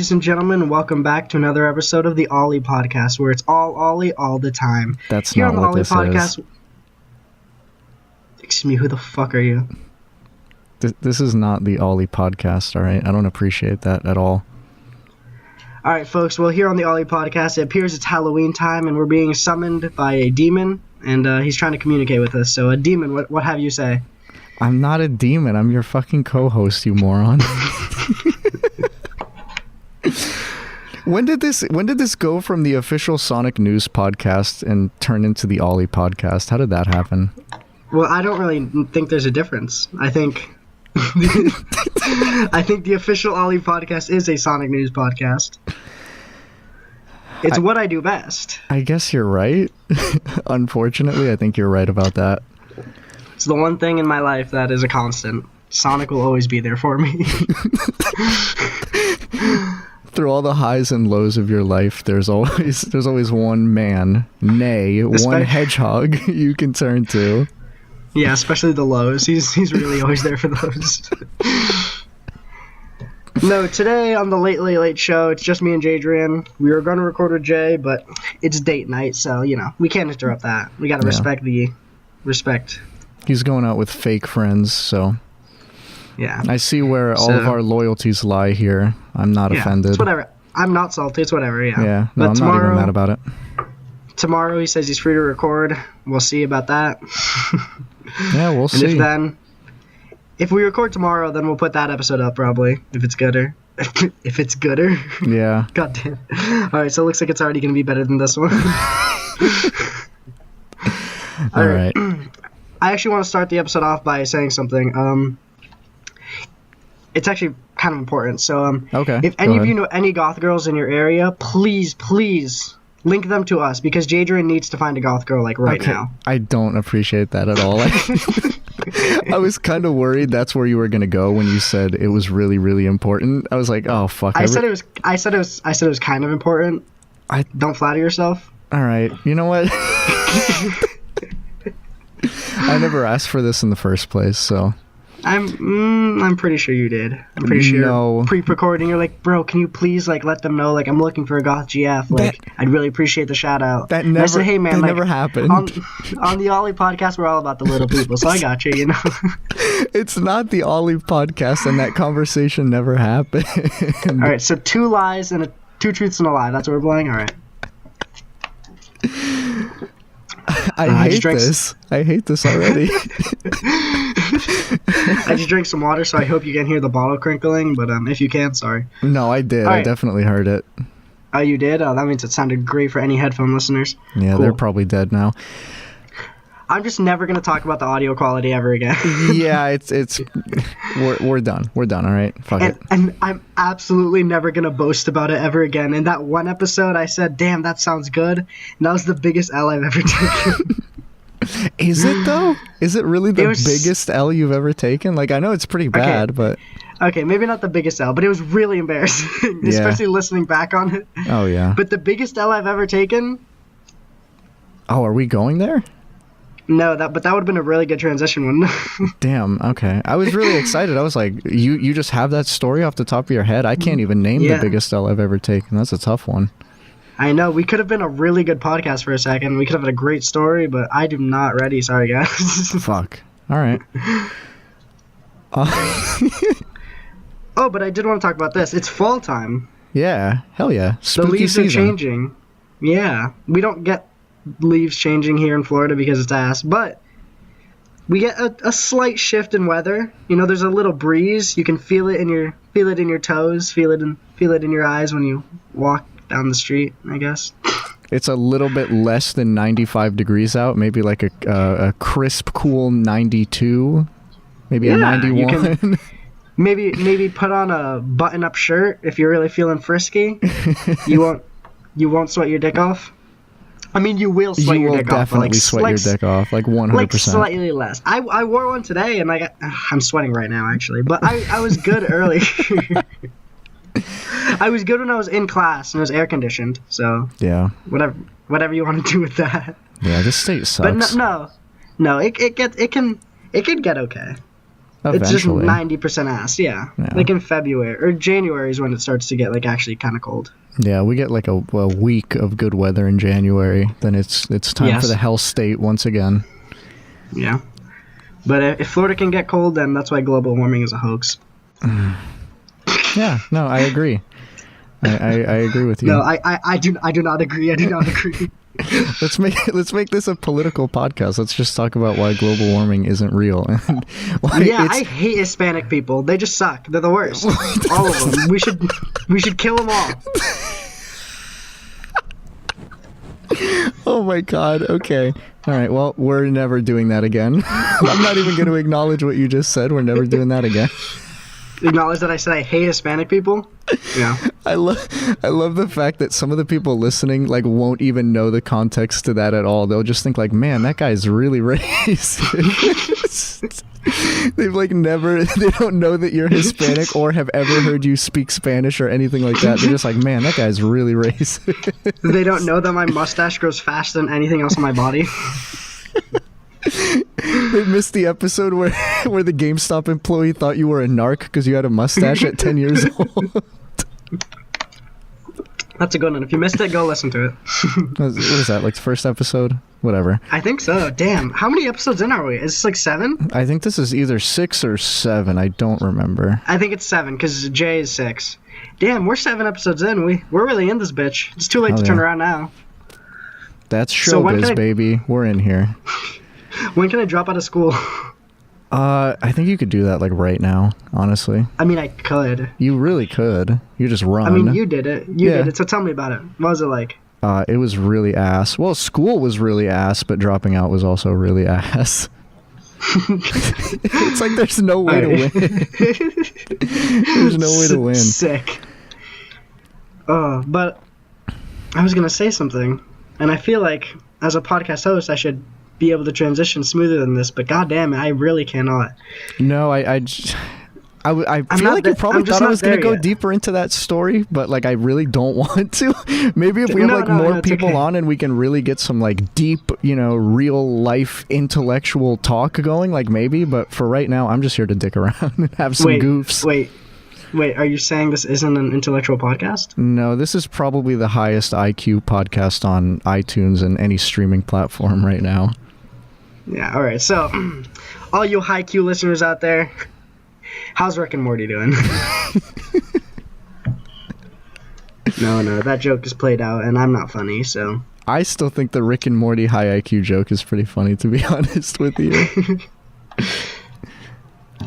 ladies and gentlemen, welcome back to another episode of the Ollie Podcast, where it's all Ollie all the time. That's not what this is. Excuse me, who the fuck are you? This is not the Ollie Podcast, all right? I don't appreciate that at all. All right, folks, well, here on the Ollie Podcast, it appears it's Halloween time, and we're being summoned by a demon, and he's trying to communicate with us. So, a demon, what have you say? I'm not a demon. I'm your fucking co-host, you moron. When did this go from the official Sonic News podcast and turn into the Ollie Podcast? How did that happen? Well, I don't really think there's a difference. I think the official Ollie Podcast is a Sonic News podcast. It's what I do best. I guess you're right. Unfortunately, I think you're right about that. It's the one thing in my life that is a constant. Sonic will always be there for me. Through all the highs and lows of your life, there's always one man, nay, one hedgehog you can turn to. Yeah, especially the lows. He's really always there for those. No, today on the Late Show, it's just me and Jadrian. We were going to record with Jay, but it's date night, so, we can't interrupt that. We got to respect. He's going out with fake friends, so... Yeah. I see where all of our loyalties lie here. I'm not offended. It's whatever. I'm not salty. It's whatever, yeah. Yeah, no, I'm not even mad about it. Tomorrow he says he's free to record. We'll see about that. Yeah, we'll see. And if we record tomorrow, then we'll put that episode up probably, if it's gooder. If it's gooder? Yeah. God damn. Alright, so it looks like it's already going to be better than this one. Alright. I actually want to start the episode off by saying something. It's actually kind of important. So, okay, if any of you know any goth girls in your area, please link them to us, because Jadrian needs to find a goth girl right now. I don't appreciate that at all. I was kind of worried that's where you were gonna go when you said it was really, really important. I was like, oh fuck. I said it was kind of important. Don't flatter yourself. All right. You know what? I never asked for this in the first place, so. I'm pretty sure you did. I'm pretty sure. No. Pre-recording, you're like, bro, can you please let them know I'm looking for a goth GF. I'd really appreciate the shout out. That never. I said, hey man, never happened. On the Ollie Podcast, we're all about the little people, so I got you. It's not the Ollie Podcast, and that conversation never happened. All right, so 2 lies and 2 truths and a lie. That's what we're playing. All right. I hate this. I hate this already. I just drank some water, so I hope you can hear the bottle crinkling, but if you can, sorry. No, I did. I definitely heard it. Oh, you did? Oh, that means it sounded great for any headphone listeners. Yeah, cool. They're probably dead now. I'm just never going to talk about the audio quality ever again. Yeah, we're done. We're done, all right? Fuck it. And I'm absolutely never going to boast about it ever again. In that one episode, I said, damn, that sounds good. And that was the biggest L I've ever taken. Is it, though? Is it really the biggest L you've ever taken? I know it's pretty bad, but... Okay, maybe not the biggest L, but it was really embarrassing, especially listening back on it. Oh, yeah. But the biggest L I've ever taken... Oh, are we going there? No, but that would have been a really good transition, wouldn't it? Damn, okay. I was really excited. I was like, you just have that story off the top of your head? I can't even name the biggest L I've ever taken. That's a tough one. I know. We could have been a really good podcast for a second. We could have had a great story, but I am not ready. Sorry, guys. Fuck. All right. Oh, but I did want to talk about this. It's fall time. Yeah. Hell yeah. Spooky the leaves season. are changing. Yeah. We don't get leaves changing here in Florida because it's ass, but we get a slight shift in weather. There's a little breeze. You can feel it in your toes, feel it in your eyes when you walk down the street, I guess. It's a little bit less than 95 degrees out, maybe like a crisp, cool 92, maybe a 91. You can maybe put on a button-up shirt if you're really feeling frisky. You won't sweat your dick off. I mean, you will sweat your dick off. You will definitely sweat your dick off, 100%. Like slightly less. I wore one today, and I'm sweating right now, actually. But I was good earlier. I was good when I was in class, and it was air conditioned. So yeah, whatever you want to do with that. Yeah, this state sucks. But no, it can get okay. It's just Eventually. 90% ass, yeah. Like in February or January is when it starts to get like actually kind of cold. Yeah, we get like a week of good weather in January. Then it's time for the hell state once again. Yeah. But if Florida can get cold, then that's why global warming is a hoax. Yeah, no, I agree. I agree with you. No, I do not agree. I do not agree. Let's make this a political podcast. Let's just talk about why global warming isn't real. And why I hate Hispanic people. They just suck. They're the worst. All of them. We should kill them all. Oh my god. Okay. All right. Well, we're never doing that again. I'm not even going to acknowledge what you just said. We're never doing that again. Acknowledge that I said I hate Hispanic people? Yeah. I love the fact that some of the people listening like won't even know the context to that at all. They'll just think like, man, that guy's really racist. They've like they don't know that you're Hispanic or have ever heard you speak Spanish or anything like that. They're just like, man, that guy's really racist. They don't know that my mustache grows faster than anything else on my body. They missed the episode where the GameStop employee thought you were a narc because you had a mustache at 10 years old. That's a good one. If you missed it, go listen to it. What is that, like the first episode? Whatever. I think so. Damn. How many episodes in are we? Is this like 7? I think this is either 6 or 7. I don't remember. I think it's 7 because Jay is 6. Damn, we're 7 episodes in. We're really in this bitch. It's too late to turn around now. That's showbiz, baby. We're in here. When can I drop out of school? I think you could do that like right now, honestly. I mean, I could. You really could. You just run. I mean, you did it. You did it. So tell me about it. What was it like? It was really ass. Well, school was really ass, but dropping out was also really ass. It's like there's no way to win. There's no way to win. Sick. But I was going to say something, and I feel like as a podcast host, I should be able to transition smoother than this, but goddamn it, I really cannot. No, I feel like you probably thought I was going to go deeper into that story, but like I really don't want to. Maybe if we have more people on and we can really get some like deep, real life intellectual talk going, like maybe, but for right now, I'm just here to dick around and have some goofs. Wait, are you saying this isn't an intellectual podcast? No, this is probably the highest IQ podcast on iTunes and any streaming platform right now. Yeah, all right. So, all you high Q listeners out there, how's Rick and Morty doing? No, that joke is played out, and I'm not funny, so. I still think the Rick and Morty high IQ joke is pretty funny, to be honest with you.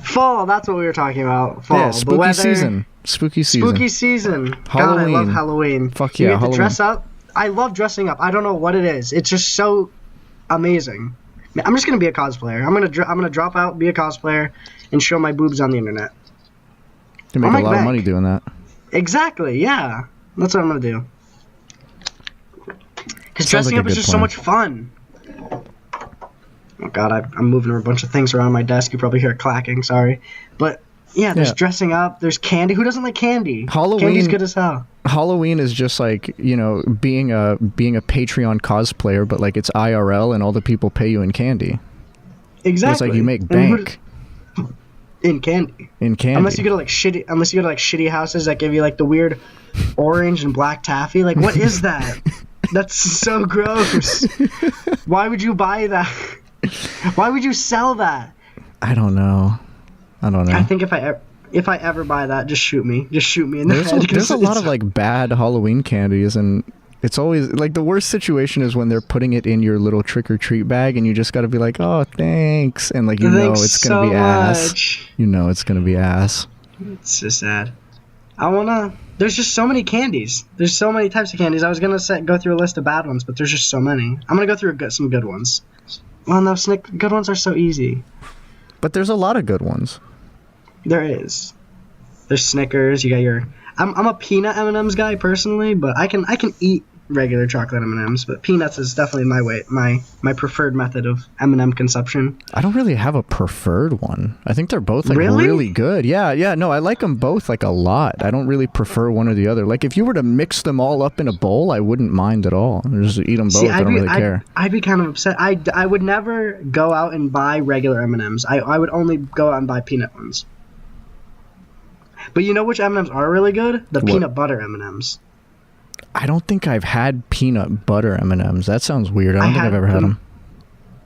Fall, that's what we were talking about. Fall. Yeah, spooky season. Spooky season. Spooky season. Halloween. God, I love Halloween. Fuck yeah, you get Halloween. to dress up. I love dressing up. I don't know what it is. It's just so amazing. I'm just gonna be a cosplayer. I'm gonna drop out, be a cosplayer, and show my boobs on the internet. You make a lot of money doing that. Exactly. Yeah, that's what I'm gonna do. Because dressing up is just so much fun. Oh god, I'm moving a bunch of things around my desk. You probably hear it clacking. Sorry, but yeah, there's dressing up. There's candy. Who doesn't like candy? Candy's good as hell. Halloween is just like, being a Patreon cosplayer, but like it's IRL and all the people pay you in candy. Exactly. It's like you make bank in candy. Unless you go to like shitty houses that give you like the weird orange and black taffy. Like, what is that? That's so gross. Why would you buy that? Why would you sell that? I don't know. I think if I ever buy that, just shoot me. Just shoot me in the head. There's a lot of like bad Halloween candies, and it's always like the worst situation is when they're putting it in your little trick or treat bag, and you just got to be like, "Oh, thanks," and like it's gonna be ass. It's gonna be ass. It's so sad. There's just so many candies. There's so many types of candies. I was gonna go through a list of bad ones, but there's just so many. I'm gonna go through some good ones. Well, no, good ones are so easy. But there's a lot of good ones. There is. There's Snickers. You got your. I'm a peanut M&Ms guy personally, but I can eat regular chocolate M&Ms, but peanuts is definitely my preferred method of M&M consumption. I don't really have a preferred one. I think they're both like really good. Yeah. No, I like them both like a lot. I don't really prefer one or the other. Like if you were to mix them all up in a bowl, I wouldn't mind at all. Just eat them both. See, I don't really care. I'd be kind of upset. I would never go out and buy regular M&Ms. I would only go out and buy peanut ones. But you know which M&Ms are really good? The peanut butter M&Ms. I don't think I've had peanut butter M&Ms. That sounds weird. I don't think I've ever had them.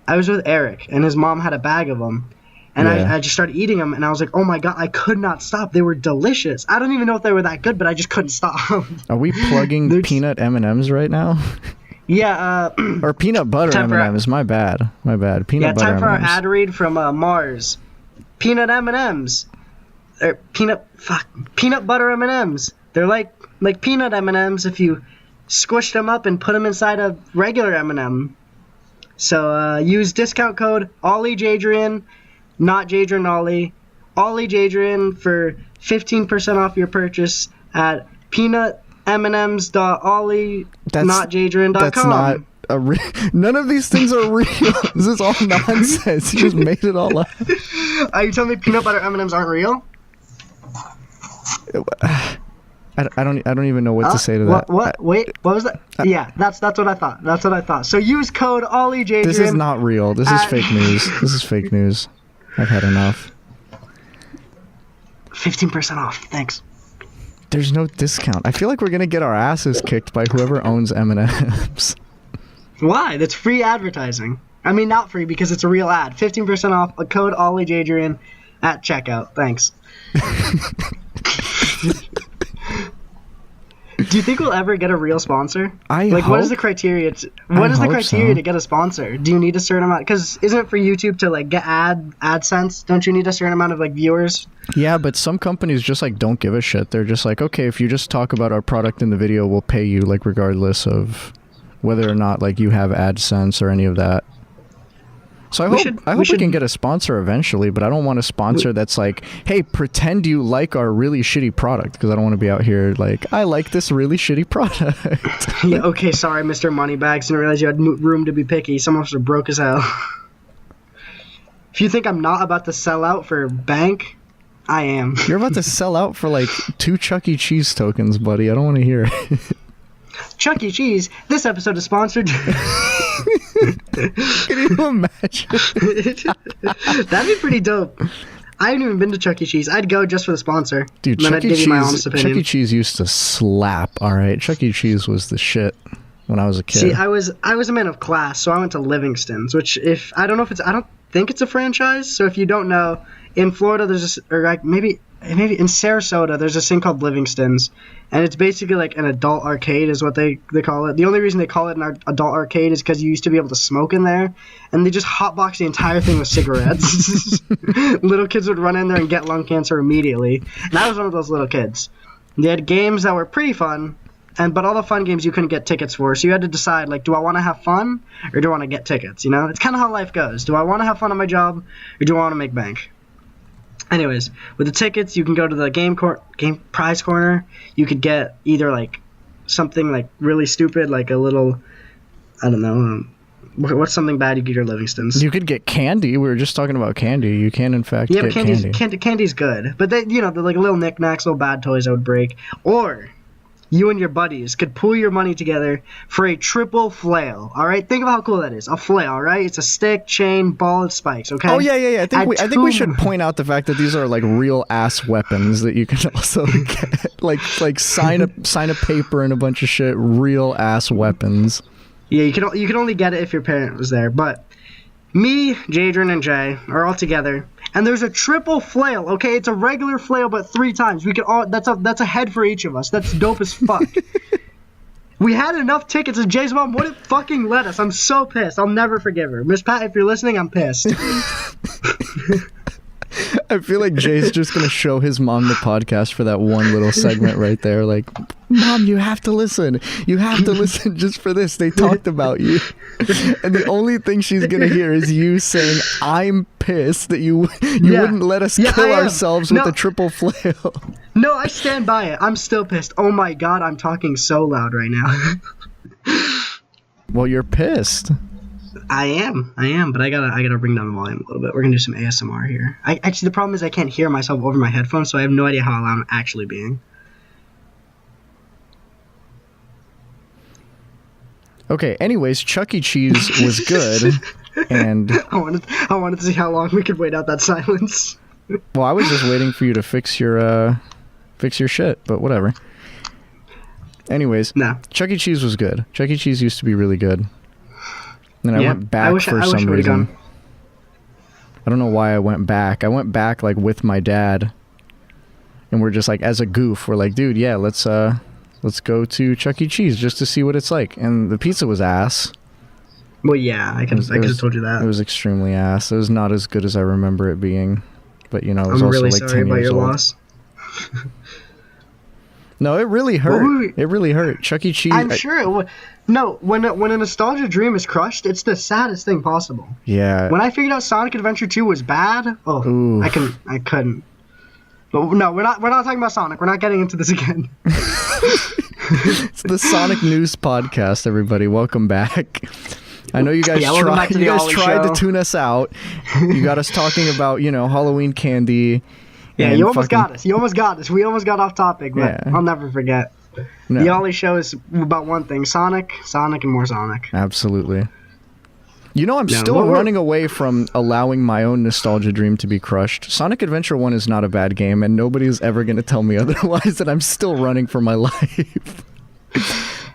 I was with Eric, and his mom had a bag of them. And I just started eating them, and I was like, oh my God, I could not stop. They were delicious. I don't even know if they were that good, but I just couldn't stop. Are we plugging peanut M&Ms right now? Yeah. Or peanut butter M&Ms. My bad. Peanut butter M&Ms. Time for our ad read from Mars. Peanut M&Ms. Peanut butter M&Ms. They're like peanut M&Ms if you squished them up and put them inside a regular M&M. So use discount code OllieJadrian, not Jadrian Ollie, OllieJadrian for 15% off your purchase at peanutmms.ollie.jadrian.com. That's not none of these things are real. This is all nonsense. You just made it all up. Are you telling me peanut butter M&Ms aren't real? I don't even know what to say to that. What? Wait, what was that? Yeah, that's what I thought. That's what I thought. So use code OllieJadrian. This is not real. This is fake news. This is fake news. I've had enough. 15% off. Thanks. There's no discount. I feel like we're gonna get our asses kicked by whoever owns M&Ms. Why? That's free advertising. I mean, not free because it's a real ad. 15% off. A code OllieJadrian at checkout. Thanks. Do you think we'll ever get a real sponsor? What is the criteria? What is the criteria to get a sponsor? Do you need a certain amount? Because isn't it for YouTube to like get AdSense? Don't you need a certain amount of like viewers? Yeah, but some companies just like don't give a shit. They're just like, okay, if you just talk about our product in the video, we'll pay you like regardless of whether or not like you have AdSense or any of that. So I hope we can get a sponsor eventually, but I don't want a sponsor that's like, hey, pretend you like our really shitty product, because I don't want to be out here like, I like this really shitty product. Yeah, okay, sorry, Mr. Moneybags. Didn't realize you had room to be picky. Some of us are broke as hell. If you think I'm not about to sell out for bank, I am. You're about to sell out for like 2 Chuck E. Cheese tokens, buddy. I don't want to hear it. Chuck E. Cheese. This episode is sponsored. Can you imagine? That'd be pretty dope. I haven't even been to Chuck E. Cheese. I'd go just for the sponsor. Dude, Chuck E. Cheese used to slap, alright? Chuck E. Cheese was the shit when I was a kid. See, I was a man of class, so I went to Livingston's, which I don't think it's a franchise, so if you don't know, in Florida there's this, or like maybe in Sarasota there's this thing called Livingston's, and it's basically like an adult arcade is what they call it. The only reason they call it an adult arcade is because you used to be able to smoke in there, and they just hotbox the entire thing with cigarettes. Little kids would run in there and get lung cancer immediately, and I was one of those little kids. They had games that were pretty fun, but all the fun games you couldn't get tickets for, so you had to decide, like, do I want to have fun or do I want to get tickets, you know? It's kind of how life goes. Do I want to have fun on my job or do I want to make bank? Anyways, with the tickets, you can go to the game prize corner. You could get either like something like really stupid, like a little, I don't know, what's something bad you get at Livingston's? You could get candy. We were just talking about candy. You can in fact get candy. Candy's good, but they, they're like little knickknacks, little bad toys that would break. Or you and your buddies could pool your money together for a triple flail. All right, think of how cool that is. A flail, all right? It's a stick, chain, ball, and spikes. Okay. Oh yeah. I think we should point out the fact that these are like real ass weapons that you can also get. like sign a paper and a bunch of shit. Real ass weapons. Yeah, you can only get it if your parent was there. But me, Jadrian, and Jay are all together. And there's a triple flail, okay? It's a regular flail, but 3 times. We could all that's a head for each of us. That's dope as fuck. We had enough tickets, and Jay's mom wouldn't fucking let us. I'm so pissed. I'll never forgive her. Miss Pat, if you're listening, I'm pissed. I feel like Jay's just gonna show his mom the podcast for that one little segment right there. Like, Mom, you have to listen. You have to listen just for this. They talked about you. And the only thing she's gonna hear is you saying, I'm pissed that you wouldn't let us kill ourselves with a triple flail. No, I stand by it. I'm still pissed. Oh my god, I'm talking so loud right now. Well, you're pissed. I am, but I gotta bring down the volume a little bit. We're gonna do some ASMR here. Actually, the problem is I can't hear myself over my headphones, so I have no idea how loud I'm actually being. Okay, anyways, Chuck E. Cheese was good, and... I wanted to see how long we could wait out that silence. Well, I was just waiting for you to fix your shit, but whatever. Anyways, no. Chuck E. Cheese was good. Chuck E. Cheese used to be really good. And I went back for some reason. I don't know why I went back. I went back, like, with my dad, and we're just, like, as a goof, we're like, dude, yeah, let's go to Chuck E. Cheese just to see what it's like. And the pizza was ass. Well, yeah, I could have told you that. It was extremely ass. It was not as good as I remember it being. But, you know, it was I'm also really like sorry 10 about years your old. loss. No, it really hurt. It really hurt. Chuck E. Cheese. I'm sure it would. No, when a nostalgia dream is crushed, it's the saddest thing possible. Yeah. When I figured out Sonic Adventure 2 was bad, I couldn't. But no, we're not talking about Sonic. We're not getting into this again. It's the Sonic News Podcast, everybody. Welcome back. I know you guys tried to tune us out. You got us talking about, you know, Halloween candy. Yeah, you almost got us. We almost got off topic, but yeah. I'll never forget. No. The Ollie Show is about one thing: Sonic, and more Sonic. Absolutely. You know, I'm still running away from allowing my own nostalgia dream to be crushed. Sonic Adventure 1 is not a bad game, and nobody is ever going to tell me otherwise, that I'm still running for my life.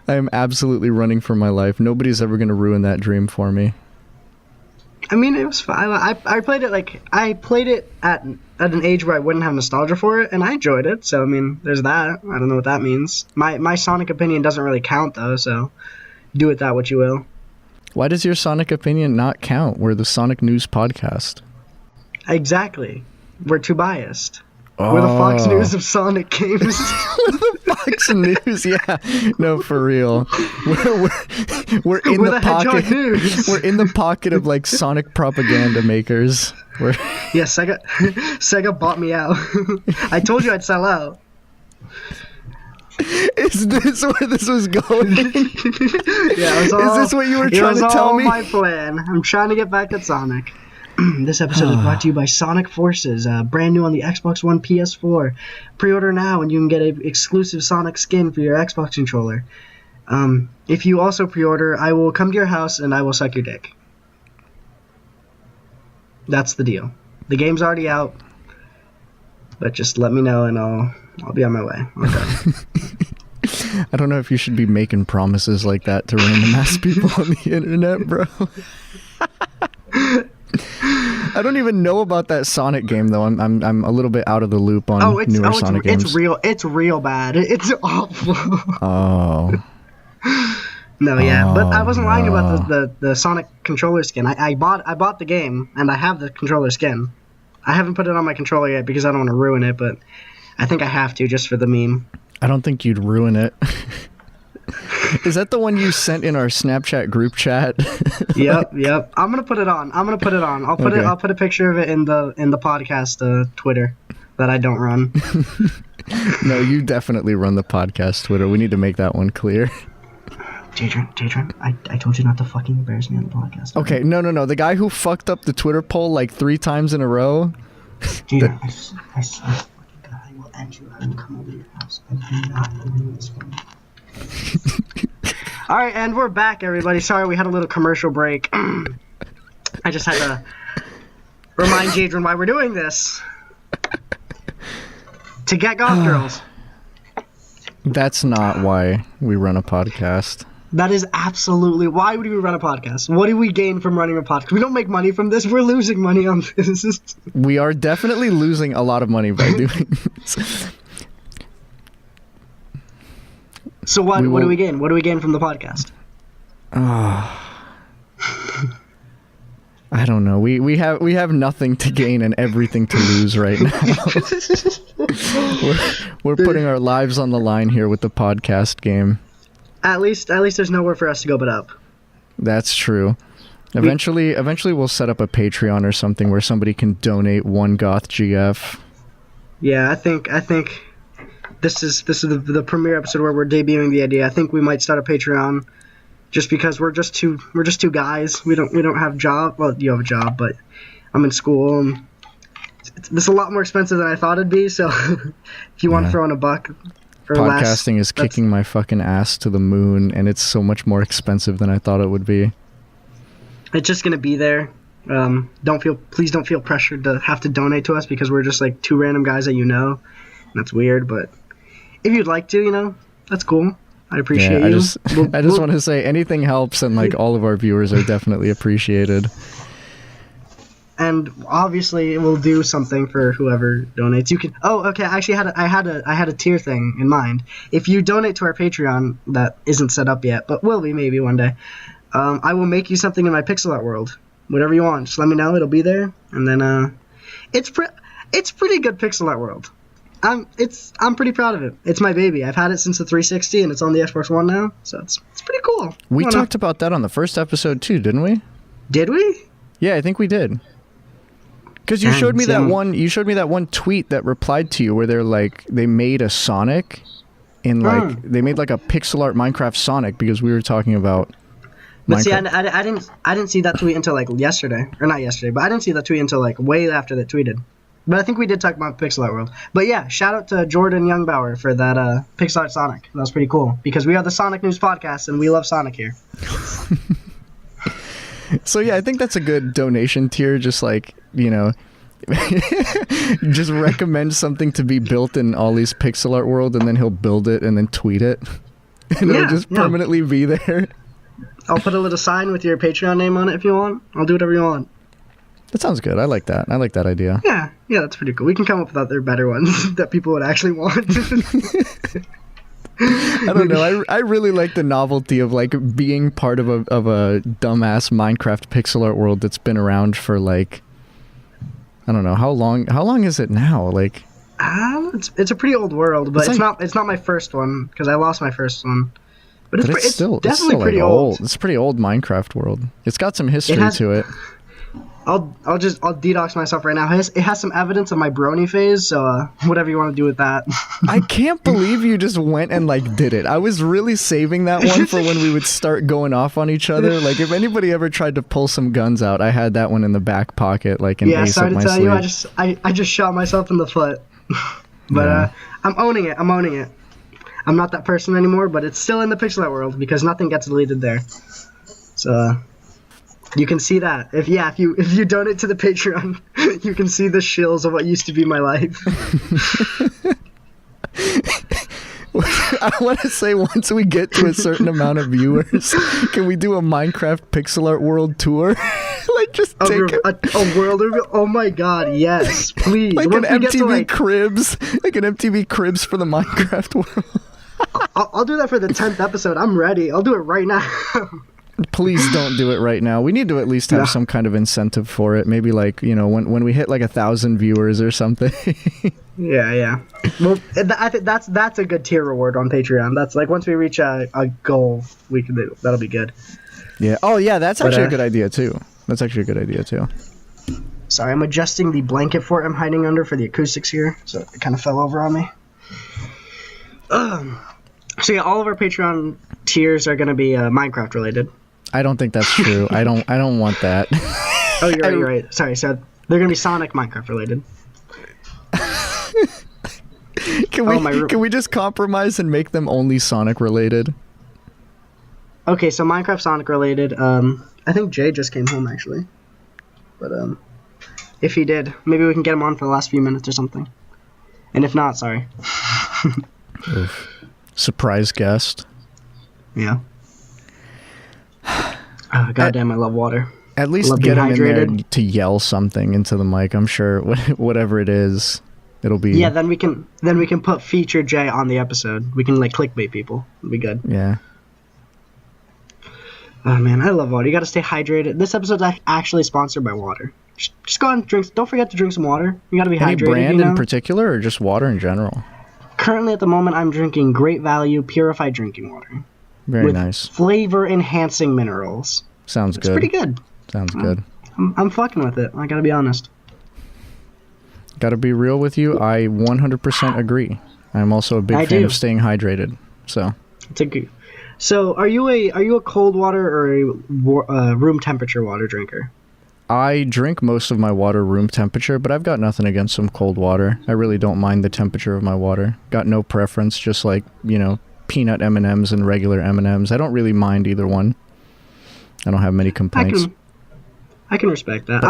I am absolutely running for my life. Nobody's ever going to ruin that dream for me. I mean, it was fine. I played it at an age where I wouldn't have nostalgia for it, and I enjoyed it. So I mean, there's that. I don't know what that means. My Sonic opinion doesn't really count though. So do with that what you will. Why does your Sonic opinion not count? We're the Sonic News Podcast. Exactly. We're too biased. Oh. We're the Fox News of Sonic games. The Fox News, yeah. No, for real. We're in the pocket. News. We're in the pocket of like Sonic propaganda makers. Yeah, Sega bought me out. I told you I'd sell out. Is this where this was going? Yeah, is this what you were trying to tell me? It was all my plan. I'm trying to get back at Sonic. This episode is brought to you by Sonic Forces, brand new on the Xbox One, PS4. Pre-order now and you can get an exclusive Sonic skin for your Xbox controller. If you also pre-order, I will come to your house and I will suck your dick. That's the deal. The game's already out, but just let me know and I'll be on my way. Okay. I don't know if you should be making promises like that to random ass people on the internet, bro. I don't even know about that Sonic game though. I'm a little bit out of the loop on newer Sonic games. It's real bad. It's awful. Oh. No, yeah, but I wasn't lying about the Sonic controller skin. I bought the game and I have the controller skin. I haven't put it on my controller yet because I don't want to ruin it, but I think I have to just for the meme. I don't think you'd ruin it. Is that the one you sent in our Snapchat group chat? Yep. I'm gonna put it on. I'll put a picture of it in the podcast Twitter that I don't run. No, you definitely run the podcast Twitter. We need to make that one clear. Jadron, I told you not to fucking embarrass me on the podcast. Okay, no. The guy who fucked up the Twitter poll like 3 times in a row. Jadron, I swear to God, I will end you. I will come over to your house. I do not believe this one. All right, and we're back, everybody. Sorry, we had a little commercial break. I just had to remind Jadron why we're doing this. To get goth girls. That's not why we run a podcast. That is absolutely why would we run a podcast? What do we gain from running a podcast? We don't make money from this. We're losing money on this. We are definitely losing a lot of money by doing this. So what do we gain? What do we gain from the podcast? I don't know. We have nothing to gain and everything to lose right now. we're putting our lives on the line here with the podcast game. At least there's nowhere for us to go but up. That's true. Eventually we'll set up a Patreon or something where somebody can donate one goth GF. Yeah, I think this is the premiere episode where we're debuting the idea. I think we might start a Patreon just because we're just two guys. We don't have job. Well, you have a job, but I'm in school, and it's a lot more expensive than I thought it'd be. So if you want to throw in a buck or podcasting less, is kicking my fucking ass to the moon, and it's so much more expensive than I thought it would be. It's just gonna be there. Please don't feel pressured to have to donate to us because we're just like two random guys that you know. That's weird, but if you'd like to, that's cool. I appreciate you. I just want to say anything helps, and like all of our viewers are definitely appreciated. And obviously, we'll do something for whoever donates. You can. Oh, okay. Actually, I had a tier thing in mind. If you donate to our Patreon, that isn't set up yet, but will be maybe one day. I will make you something in my pixel art world. Whatever you want, just let me know. It'll be there, and then it's pretty good pixel art world. I'm pretty proud of it. It's my baby. I've had it since the 360, and it's on the Xbox One now, so it's pretty cool. We talked about that on the first episode too, didn't we? Did we? Yeah, I think we did. Because you showed me that one. You showed me that one tweet that replied to you where they made a Sonic, and they made like a pixel art Minecraft Sonic because we were talking about. But see, I didn't see that tweet until like yesterday, or not yesterday, but I didn't see that tweet until like way after that tweeted. But I think we did talk about Pixel Art World. But yeah, shout out to Jordan Youngbauer for that Pixel Art Sonic. That was pretty cool because we are the Sonic News Podcast and we love Sonic here. So yeah, I think that's a good donation tier. Just like, just recommend something to be built in Ollie's Pixel Art World, and then he'll build it and then tweet it, and it'll just permanently be there. I'll put a little sign with your Patreon name on it if you want. I'll do whatever you want. That sounds good. I like that. I like that idea. Yeah, that's pretty cool. We can come up with other better ones that people would actually want. I don't know. I really like the novelty of like being part of a dumbass Minecraft pixel art world that's been around for like, I don't know how long. How long is it now? Like, it's a pretty old world, but it's not my first one because I lost my first one. But it's definitely pretty old. It's a pretty old Minecraft world. It's got some history to it. I'll detox myself right now. It has some evidence of my brony phase, so whatever you want to do with that. I can't believe you just went and like did it. I was really saving that one for when we would start going off on each other. Like if anybody ever tried to pull some guns out, I had that one in the back pocket, like an ace up my sleeve. I just shot myself in the foot. But I'm owning it. I'm not that person anymore, but it's still in the pixel art world because nothing gets deleted there. So you can see that. If you donate to the Patreon, you can see the shills of what used to be my life. I want to say once we get to a certain amount of viewers, can we do a Minecraft pixel art world tour? Like just take a world review? Oh my god, yes, please. Like an MTV Cribs, like an MTV Cribs for the Minecraft world. I'll do that for the 10th episode. I'm ready. I'll do it right now. Please don't do it right now. We need to at least have some kind of incentive for it. Maybe like, when we hit like 1,000 viewers or something. Yeah. Well, I think that's a good tier reward on Patreon. That's like once we reach a goal, we can do. That'll be good. Yeah. Oh yeah, that's actually a good idea too. Sorry, I'm adjusting the blanket fort I'm hiding under for the acoustics here, so it kind of fell over on me. So yeah, all of our Patreon tiers are going to be Minecraft related. I don't think that's true. I don't want that. Oh, you're right. Sorry, so they're going to be Sonic Minecraft related. Can we just compromise and make them only Sonic related? Okay, so Minecraft Sonic related. I think Jay just came home actually. But if he did, maybe we can get him on for the last few minutes or something. And if not, sorry. Oof. Surprise guest. Yeah. Goddamn, I love water. At least get him in there to yell something into the mic. I'm sure whatever it is, it'll be. Yeah, then we can put feature Jay on the episode. We can like clickbait people. It'll be good. Yeah. Oh man, I love water. You got to stay hydrated. This episode's actually sponsored by water. Just go and drink. Don't forget to drink some water. You got to be hydrated. Any brand in particular, or just water in general? Currently, at the moment, I'm drinking Great Value purified drinking water. Very nice. Flavor-enhancing minerals. Sounds good. It's pretty good. Sounds good. I'm fucking with it. I gotta be honest. Gotta be real with you. I 100% agree. I'm also a big fan of staying hydrated. So. So, are you a cold water or a room temperature water drinker? I drink most of my water room temperature, but I've got nothing against some cold water. I really don't mind the temperature of my water. Got no preference, just like, peanut M&Ms and regular M&Ms. I don't really mind either one. I don't have many complaints. I can respect that.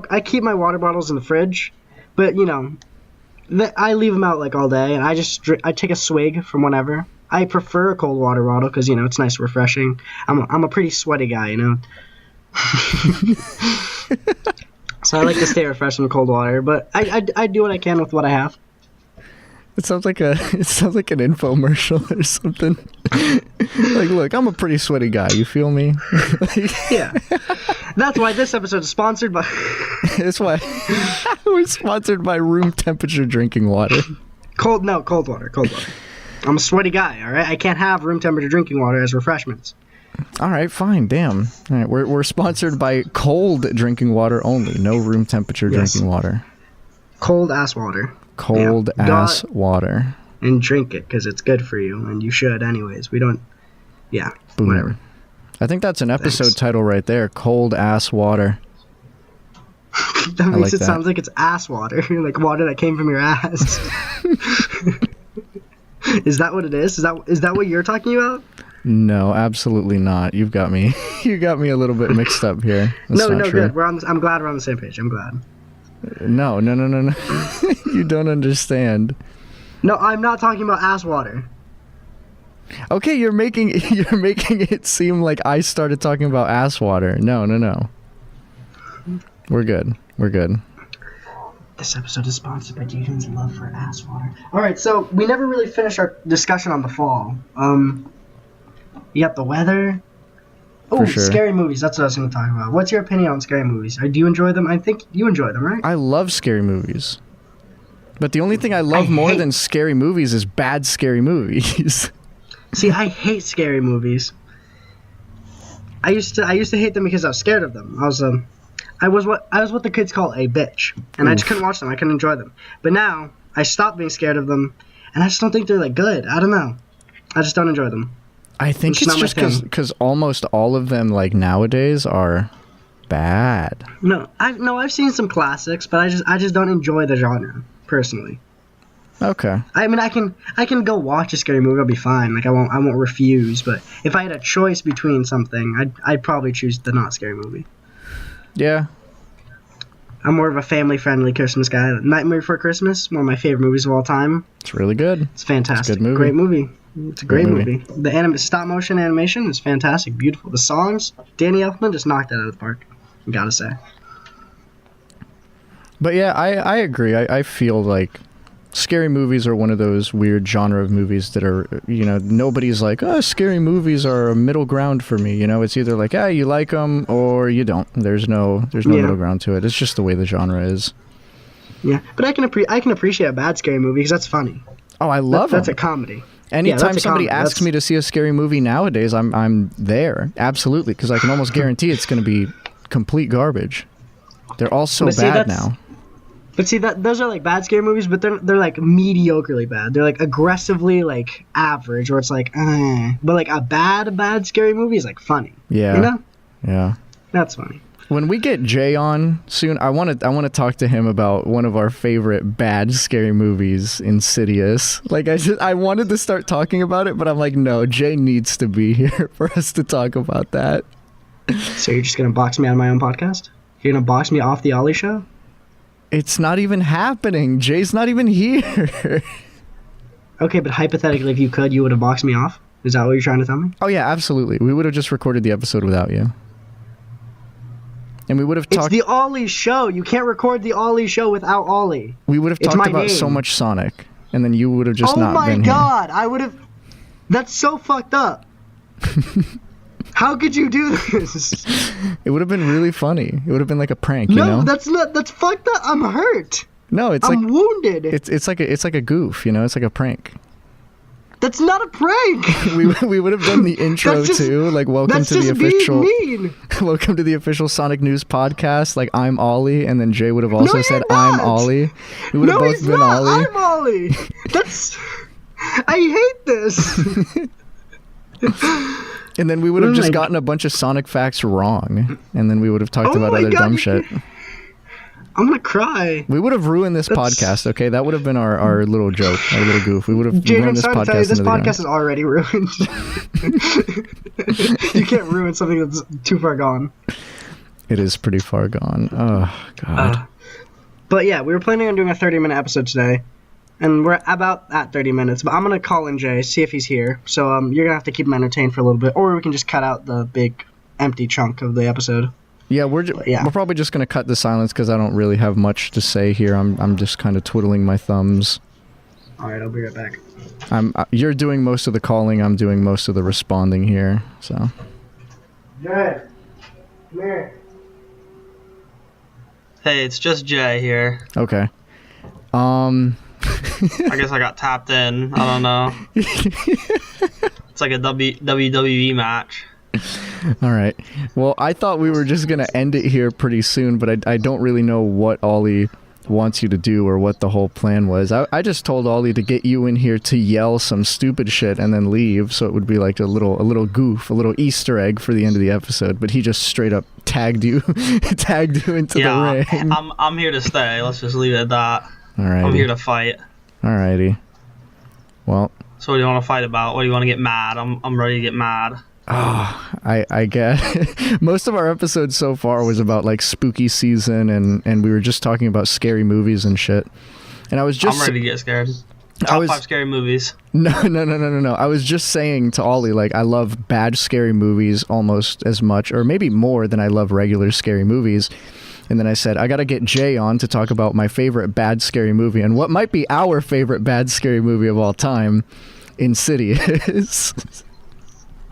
I keep my water bottles in the fridge, but I leave them out like all day, and I take a swig from whenever. I prefer a cold water bottle because it's nice, refreshing. I'm a pretty sweaty guy, So I like to stay refreshed in cold water, but I do what I can with what I have. It sounds like an infomercial or something. Like, look, I'm a pretty sweaty guy. You feel me? Yeah. That's why this episode is sponsored by. That's why we're sponsored by room temperature drinking water. Cold water. I'm a sweaty guy. All right, I can't have room temperature drinking water as refreshments. All right, fine. Damn. All right, we're sponsored by cold drinking water only. No room temperature drinking water. Cold ass water. Cold ass water. And drink it because it's good for you, and you should anyways. We don't. Yeah. Boom. Whatever. I think that's an episode title right there. Cold ass water. That makes it sound like it's ass water, like water that came from your ass. Is that what it is? Is that what you're talking about? No, absolutely not. You got me a little bit mixed up here. That's no, true. Good. I'm glad we're on the same page. I'm glad. No. You don't understand. No, I'm not talking about ass water. Okay, you're making it seem like I started talking about ass water. No. We're good. This episode is sponsored by Jaden's love for ass water. All right, so we never really finished our discussion on the fall. You got the weather. Oh, sure. Scary movies. That's what I was going to talk about. What's your opinion on scary movies? Do you enjoy them? I think you enjoy them, right? I love scary movies. But the only thing I love more than scary movies is bad scary movies. See, I hate scary movies. I used to hate them because I was scared of them. I was what the kids call a bitch, and I just couldn't watch them. I couldn't enjoy them. But now I stopped being scared of them, and I just don't think they're like good. I don't know. I just don't enjoy them. I think it's just because almost all of them, like nowadays, are bad. I've seen some classics, but I just don't enjoy the genre personally. Okay. I mean, I can go watch a scary movie. I'll be fine. Like I won't refuse. But if I had a choice between something, I'd probably choose the not scary movie. Yeah. I'm more of a family-friendly Christmas guy. Nightmare Before Christmas, one of my favorite movies of all time. It's really good. It's fantastic. It's a good movie. Great movie. It's a great movie. The stop-motion animation is fantastic, beautiful. The songs, Danny Elfman just knocked it out of the park. I gotta say. But yeah, I agree. I feel like scary movies are one of those weird genre of movies that are, nobody's like, scary movies are a middle ground for me. It's either like, you like them or you don't. There's no middle ground to it. It's just the way the genre is. Yeah, but I can appreciate a bad scary movie because that's funny. Oh, I love that's a comedy. Anytime somebody asks me to see a scary movie nowadays, I'm there. Absolutely, because I can almost guarantee it's going to be complete garbage. They're all so bad now. But see, those are like bad scary movies, but they're like mediocrely bad. They're like aggressively like average, or it's like, but like a bad scary movie is like funny. Yeah. Yeah. That's funny. When we get Jay on soon, I want to talk to him about one of our favorite bad scary movies, Insidious. Like I wanted to start talking about it, but I'm like, no, Jay needs to be here for us to talk about that. So you're just gonna box me on my own podcast? You're gonna box me off the Ollie show? It's not even happening. Jay's not even here. Okay, but hypothetically, if you could, you would have boxed me off? Is that what you're trying to tell me? Oh yeah, absolutely. We would have just recorded the episode without you. And we would have talked... It's the Ollie show. You can't record the Ollie show without Ollie. We would have talked about so much Sonic, and then you would have just not been here. Oh my god, I would have... That's so fucked up. How could you do this? It would have been really funny. It would have been like a prank, you know? No, that's fucked up. I'm hurt. No, I'm wounded. It's like a goof, It's like a prank. That's not a prank. we would have done the intro too, like welcome to the official welcome to the official Sonic News podcast. Like I'm Ollie, and then Jay would have also said I'm Ollie. We would have both been Ollie. I'm Ollie. I hate this. And then we would have just gotten a bunch of Sonic facts wrong, and then we would have talked about other dumb shit. I'm gonna cry. We would have ruined this podcast, okay? That would have been our little joke, our little goof. We would have ruined this podcast. This podcast is already ruined. You can't ruin something that's too far gone. It is pretty far gone. Oh, God. But yeah, we were planning on doing a 30-minute episode today, and we're about at 30 minutes. But I'm gonna call in Jay, see if he's here. So you're gonna have to keep him entertained for a little bit, or we can just cut out the big empty chunk of the episode. Yeah, we're probably just gonna cut the silence because I don't really have much to say here. I'm just kind of twiddling my thumbs. All right, I'll be right back. You're doing most of the calling. I'm doing most of the responding here. So. Jay, come here. Hey, it's just Jay here. Okay. I guess I got tapped in. I don't know. It's like a WWE match. All right. Well, I thought we were just going to end it here pretty soon, but I don't really know what Ollie wants you to do or what the whole plan was. I just told Ollie to get you in here to yell some stupid shit and then leave, so it would be like a little goof, a little Easter egg for the end of the episode, but he just straight up tagged you into the ring. I'm here to stay. Let's just leave it at that. All right. I'm here to fight. Alrighty. Well. So what do you want to fight about? What do you want to get mad? I'm ready to get mad. Oh, I get most of our episodes so far was about like spooky season and we were just talking about scary movies and shit. And I was just I'm ready to get scared. Top 5 scary movies. No. I was just saying to Ollie, like, I love bad scary movies almost as much, or maybe more than I love regular scary movies. And then I said, I got to get Jay on to talk about my favorite bad scary movie and what might be our favorite bad scary movie of all time, Insidious.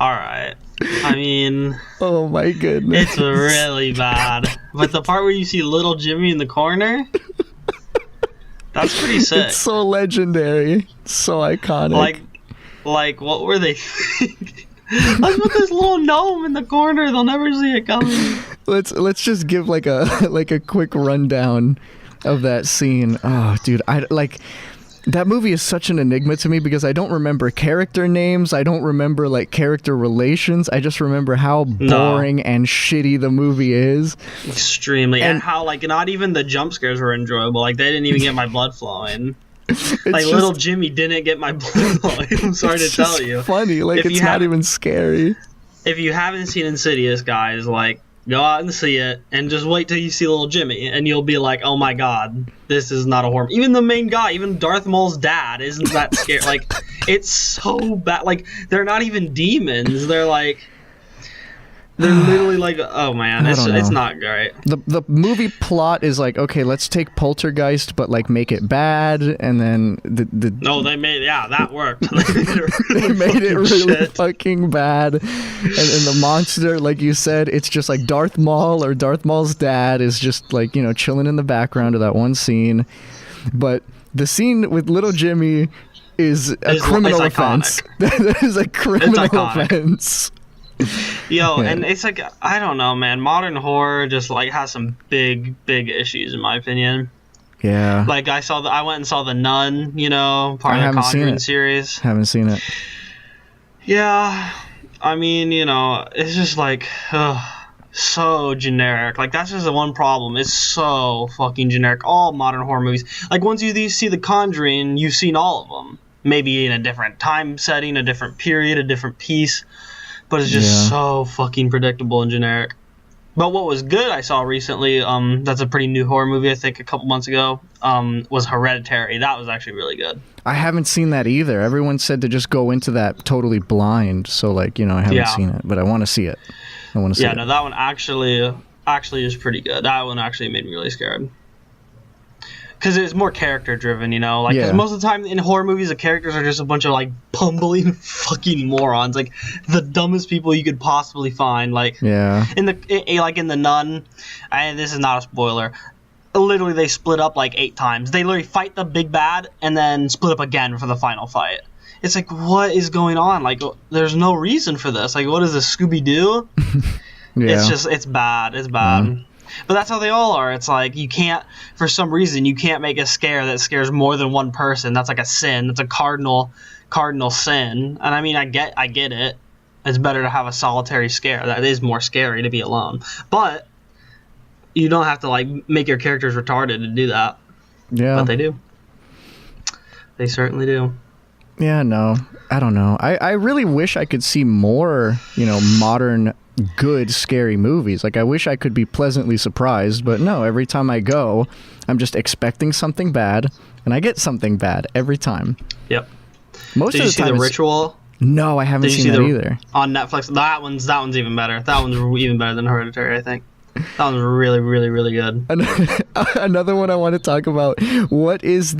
All right. I mean... Oh, my goodness. It's really bad. But the part where you see little Jimmy in the corner... That's pretty sick. It's so legendary. So iconic. Like what were they thinking? Let's put this little gnome in the corner. They'll never see it coming. Let's just give like a quick rundown of that scene. Oh, dude, that movie is such an enigma to me because I don't remember character names. I don't remember like character relations. I just remember how boring and shitty the movie is. Extremely. And how like not even the jump scares were enjoyable. Like they didn't even get my blood flowing. Like little Jimmy didn't get my blood flowing. I'm sorry to tell you. Funny. Like it's not even scary. If you haven't seen Insidious, guys, like go out and see it, and just wait till you see little Jimmy, and you'll be like, "Oh my God, this is not a horror." Even the main guy, even Darth Maul's dad, isn't that scary. Like, it's so bad. Like, they're not even demons. They're like, they're literally like, oh man, it's not great. The movie plot is like, okay, let's take Poltergeist, but like make it bad, and then that worked. They made it really fucking bad, and the monster, like you said, it's just like Darth Maul or Darth Maul's dad is just like, you know, chilling in the background of that one scene, but the scene with little Jimmy is a criminal offense. That is a criminal offense. Yo, and it's like, I don't know, man. Modern horror just like has some big issues in my opinion. Yeah. Like I went and saw The Nun, you know, part of the Conjuring series. Haven't seen it. Yeah. I mean, you know, it's just like so generic. Like that's just the one problem. It's so fucking generic. All modern horror movies. Like once you see The Conjuring, you've seen all of them. Maybe in a different time setting, a different period, a different piece. But it's just so fucking predictable and generic. But what was good I saw recently, that's a pretty new horror movie, I think a couple months ago, was Hereditary. That was actually really good. I haven't seen that either. Everyone said to just go into that totally blind. So, like, you know, I haven't seen it. But I want to see it. Yeah, no, that one actually is pretty good. That one actually made me really scared. Because it's more character driven, you know, like because most of the time in horror movies the characters are just a bunch of like bumbling fucking morons, like the dumbest people you could possibly find. Like in the Nun, and this is not a spoiler. Literally, they split up like 8 times. They literally fight the big bad and then split up again for the final fight. It's like, what is going on? Like, there's no reason for this. Like, what is this, Scooby-Doo? It's bad. It's bad. But that's how they all are. It's like for some reason, you can't make a scare that scares more than one person. That's like a sin. That's a cardinal sin. And I mean, I get it. It's better to have a solitary scare. That is more scary to be alone. But you don't have to like make your characters retarded to do that. Yeah. But they do. They certainly do. Yeah, no. I don't know. I really wish I could see more, modern good scary movies. Like I wish I could be pleasantly surprised, but no, every time I go, I'm just expecting something bad, and I get something bad every time. Yep. Most Did of you the time see The Ritual? No, I haven't seen that either. On Netflix. That one's even better. That one's even better than Hereditary, I think. That one's really, really, really good. Another one I want to talk about. What is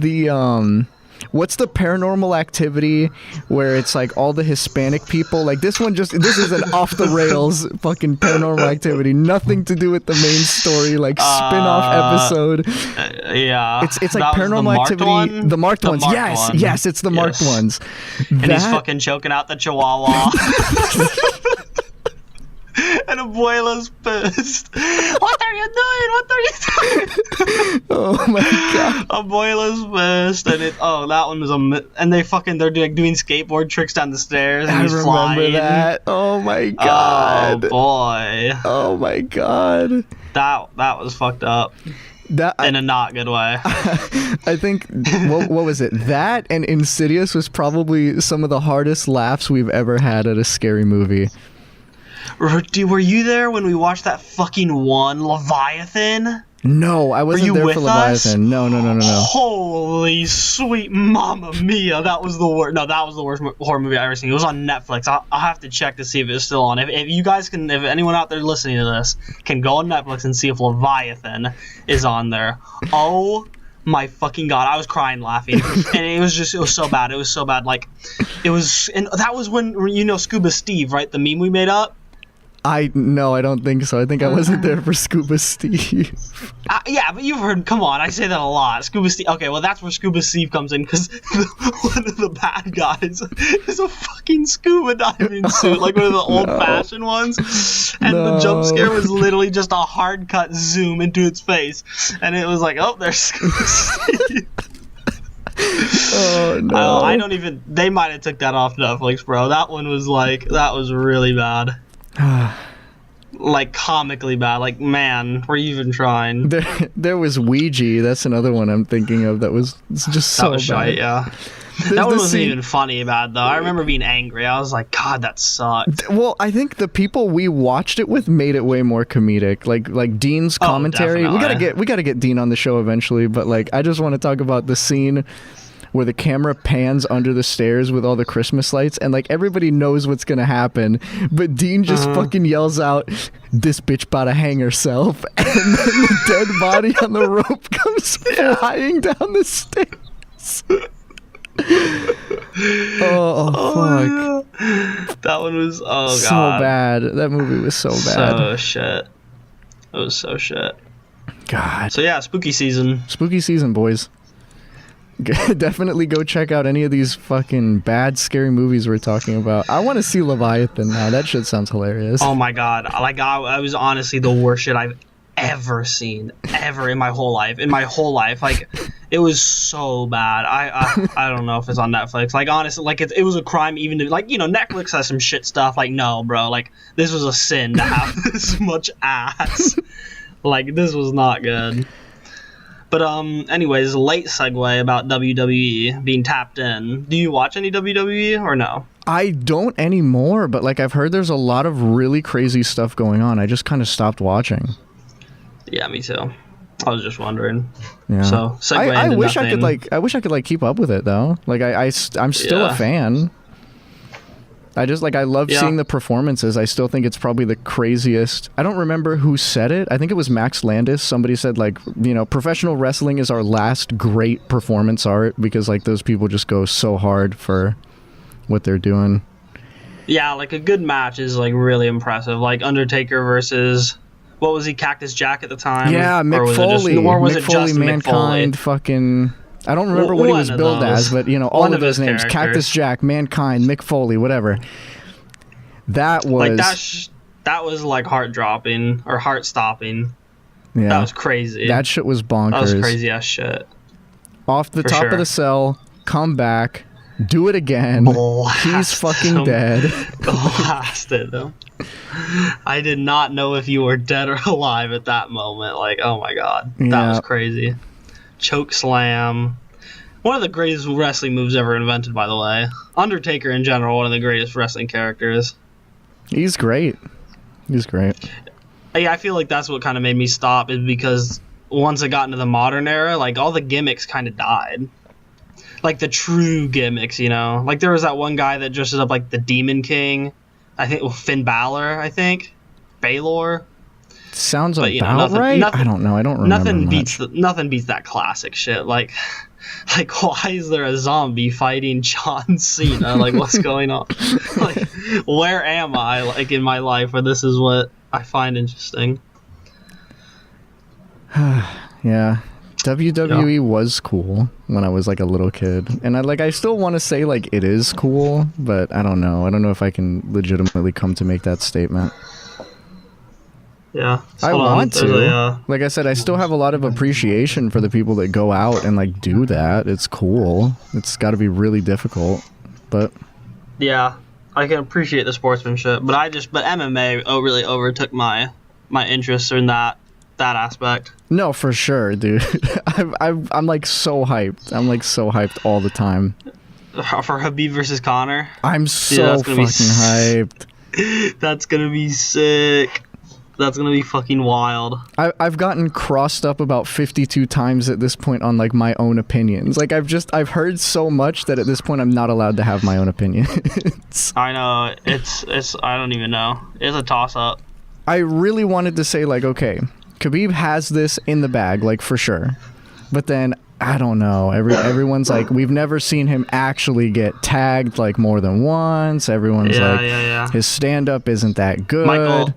what's the Paranormal Activity where it's like all the Hispanic people? Like this is an off the rails fucking Paranormal Activity. Nothing to do with the main story, like spin-off episode. Yeah. It's like Paranormal Activity. The marked ones. Yes, it's the marked ones. And he's fucking choking out the chihuahua. And Abuela's pissed. What are you doing? Oh my god. Abuela's pissed, and that one was and they're doing skateboard tricks down the stairs. And he's flying. I remember that. Oh my god. Oh boy. Oh my god. That was fucked up. In a not good way. I think what was it? That and Insidious was probably some of the hardest laughs we've ever had at a scary movie. Were you there when we watched that fucking one, Leviathan? No, I wasn't there for Leviathan. No. Holy sweet mamma mia, that was the worst. No, that was the worst horror movie I've ever seen. It was on Netflix. I'll have to check to see if it's still on. If you guys can, if anyone out there listening to this can go on Netflix and see if Leviathan is on there. Oh my fucking god, I was crying laughing. And it was so bad. It was so bad. Like, and that was when, Scuba Steve, right? The meme we made up? No, I don't think so. I think I wasn't there for Scuba Steve. Yeah, but you've heard, come on, I say that a lot. Scuba Steve, okay, well that's where Scuba Steve comes in, because one of the bad guys is a fucking scuba diving suit, like one of the old-fashioned ones, and the jump scare was literally just a hard cut zoom into its face, and it was like, oh, there's Scuba Steve. Oh no. They might have took that off Netflix, bro. That one was really bad. Like comically bad. Like, man, were you even trying? There was Ouija. That's another one I'm thinking of. That was just so bad. Shite, yeah. That one wasn't even funny bad though. I remember being angry. I was like, God, that sucked. Well, I think the people we watched it with made it way more comedic. Like Dean's commentary. Definitely. We gotta get Dean on the show eventually. But like, I just want to talk about the scene where the camera pans under the stairs with all the Christmas lights, and like everybody knows what's gonna happen, but Dean just fucking yells out, "This bitch about to hang herself," and then the dead body on the rope comes flying down the stairs. Oh fuck! Yeah. That one was god, so bad. That movie was so bad. So shit. It was so shit. God. So yeah, spooky season. Spooky season, boys. Definitely go check out any of these fucking bad scary movies we're talking about. I want to see Leviathan now. That shit sounds hilarious. Oh my god. Like, I was honestly the worst shit I've ever seen. Ever in my whole life. Like, it was so bad. I don't know if it's on Netflix. Like, honestly, like, it was a crime even to, like, Netflix has some shit stuff. Like, no, bro. Like, this was a sin to have this much ass. Like, this was not good. But anyways, late segue about WWE being tapped in. Do you watch any WWE or no? I don't anymore, but like I've heard there's a lot of really crazy stuff going on. I just kind of stopped watching. Yeah, me too. I was just wondering. Yeah. So segue I into wish nothing. I wish I could like keep up with it though. Like I'm still a fan. I love seeing the performances. I still think it's probably the craziest. I don't remember who said it. I think it was Max Landis. Somebody said like, professional wrestling is our last great performance art, because like those people just go so hard for what they're doing. Yeah, like a good match is like really impressive. Like Undertaker versus, what was he, Cactus Jack at the time? Yeah, Mick Foley. Mick Foley, Mankind, fucking... I don't remember what he was billed as, but all of those names: Cactus Jack, Mankind, Mick Foley, whatever. That was like that was like heart dropping or heart stopping. Yeah, that was crazy. That shit was bonkers. That was crazy ass shit. Off the top of the cell, come back, Do it again. He's fucking dead. Blasted him. I did not know if you were dead or alive at that moment. Like, oh my god. That was crazy. Choke slam. One of the greatest wrestling moves ever invented, by the way. Undertaker in general, one of the greatest wrestling characters. He's great. Yeah, I feel like that's what kind of made me stop, is because once it got into the modern era, like, all the gimmicks kind of died. Like, the true gimmicks, you know? Like, there was that one guy that dresses up like the Demon King. I think, well, Finn Balor, I think. Balor. Sounds right. I don't know. I don't remember Nothing beats that classic shit. Like, why is there a zombie fighting John Cena? Like, what's going on? Like, where am I, like, in my life where this is what I find interesting? Yeah. WWE was cool when I was like a little kid, and I still want to say like it is cool, but I don't know if I can legitimately come to make that statement. Yeah, I want to. Like I said, I still have a lot of appreciation for the people that go out and like do that. It's cool. It's got to be really difficult, but yeah, I can appreciate the sportsmanship, but MMA really overtook my interest in that aspect. No, for sure, dude. I'm like so hyped. I'm like so hyped all the time. For Khabib versus Conor? I'm so fucking hyped. That's gonna be sick. That's gonna be fucking wild. I've gotten crossed up about 52 times at this point on like my own opinions. Like I've heard so much that at this point I'm not allowed to have my own opinion. I know. It's I don't even know. It's a toss up. I really wanted to say like, okay, Khabib has this in the bag, like for sure. But then I don't know. Everyone's like, we've never seen him actually get tagged like more than once. Everyone's his stand-up isn't that good.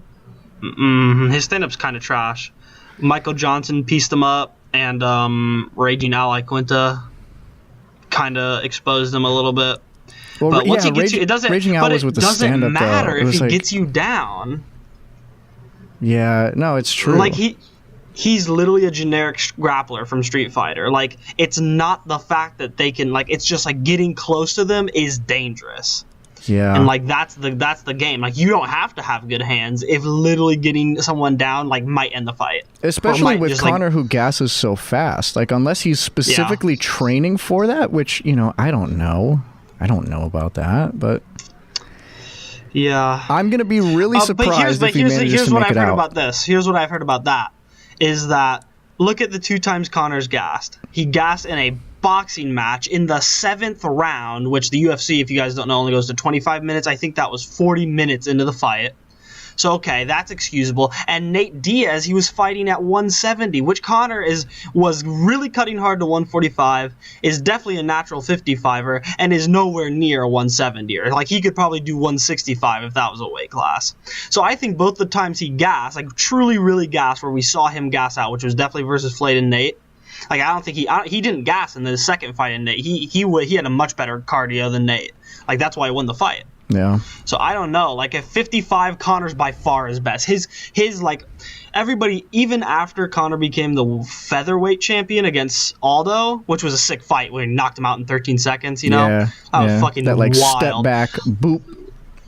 His stand-up's kind of trash. Michael Johnson pieced him up, and Raging Ally Quinta kind of exposed him a little bit. Well, but once he gets you, it doesn't. Raging Ally was with the stand-up, matter though. if he gets you down. Yeah, no, it's true. Like he's literally a generic grappler from Street Fighter. Like, it's not the fact that they can, like, it's just like getting close to them is dangerous. Yeah. And like that's the game. Like, you don't have to have good hands if literally getting someone down like might end the fight. Especially with Conor, who gasses so fast. Like, unless he's specifically training for that, which, you know, I don't know. I don't know about that, but yeah. I'm gonna be really surprised if he manages to make it out. Here's what I've heard about that. Is that, look at the 2 times Conor's gassed. He gassed in a boxing match in the 7th round, which the UFC, if you guys don't know, only goes to 25 minutes. I think that was 40 minutes into the fight. So, okay, that's excusable. And Nate Diaz, he was fighting at 170, which Conor was really cutting hard to 145, is definitely a natural 55er, and is nowhere near a 170er. Like, he could probably do 165 if that was a weight class. So I think both the times he gassed, like truly really gassed, where we saw him gas out, which was definitely versus Flade and Nate. Like, I don't think he didn't gas in the second fight in Nate. He had a much better cardio than Nate. Like, that's why he won the fight. Yeah. So I don't know. Like, at 55, Conor's by far his best. His like, everybody, even after Conor became the featherweight champion against Aldo, which was a sick fight when he knocked him out in 13 seconds, you know? Yeah. That was fucking that, like, wild. Step back, boop.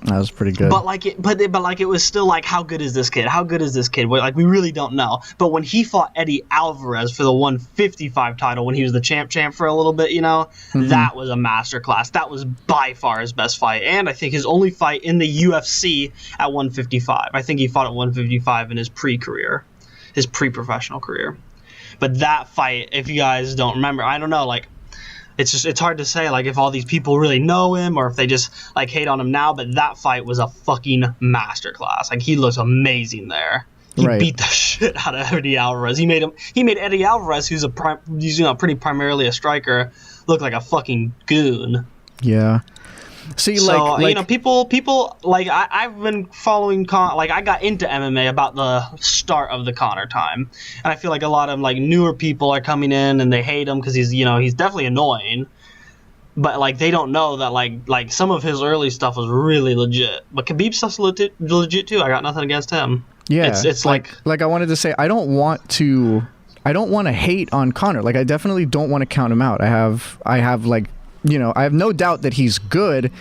That was pretty good. But it was still like, how good is this kid? How good is this kid? Like, we really don't know. But when he fought Eddie Alvarez for the 155 title, when he was the champ for a little bit, you know, that was a masterclass. That was by far his best fight, and I think his only fight in the UFC at 155. I think he fought at 155 in his pre-career, his pre-professional career. But that fight, if you guys don't remember, I don't know, like, it's hard to say, like, if all these people really know him or if they just, like, hate on him now, but that fight was a fucking masterclass. Like, he looks amazing there. He beat the shit out of Eddie Alvarez. He made Eddie Alvarez, who's pretty primarily a striker, look like a fucking goon. Yeah. See, so, you know, people like, I've been following I got into MMA about the start of the Conor time, and I feel like a lot of like newer people are coming in and they hate him because he's definitely annoying, but like they don't know that like some of his early stuff was really legit. But Khabib stuff's legit too. I got nothing against him. Yeah, it's like I wanted to say, I don't want to hate on Conor. Like, I definitely don't want to count him out. I have like I have no doubt that he's good.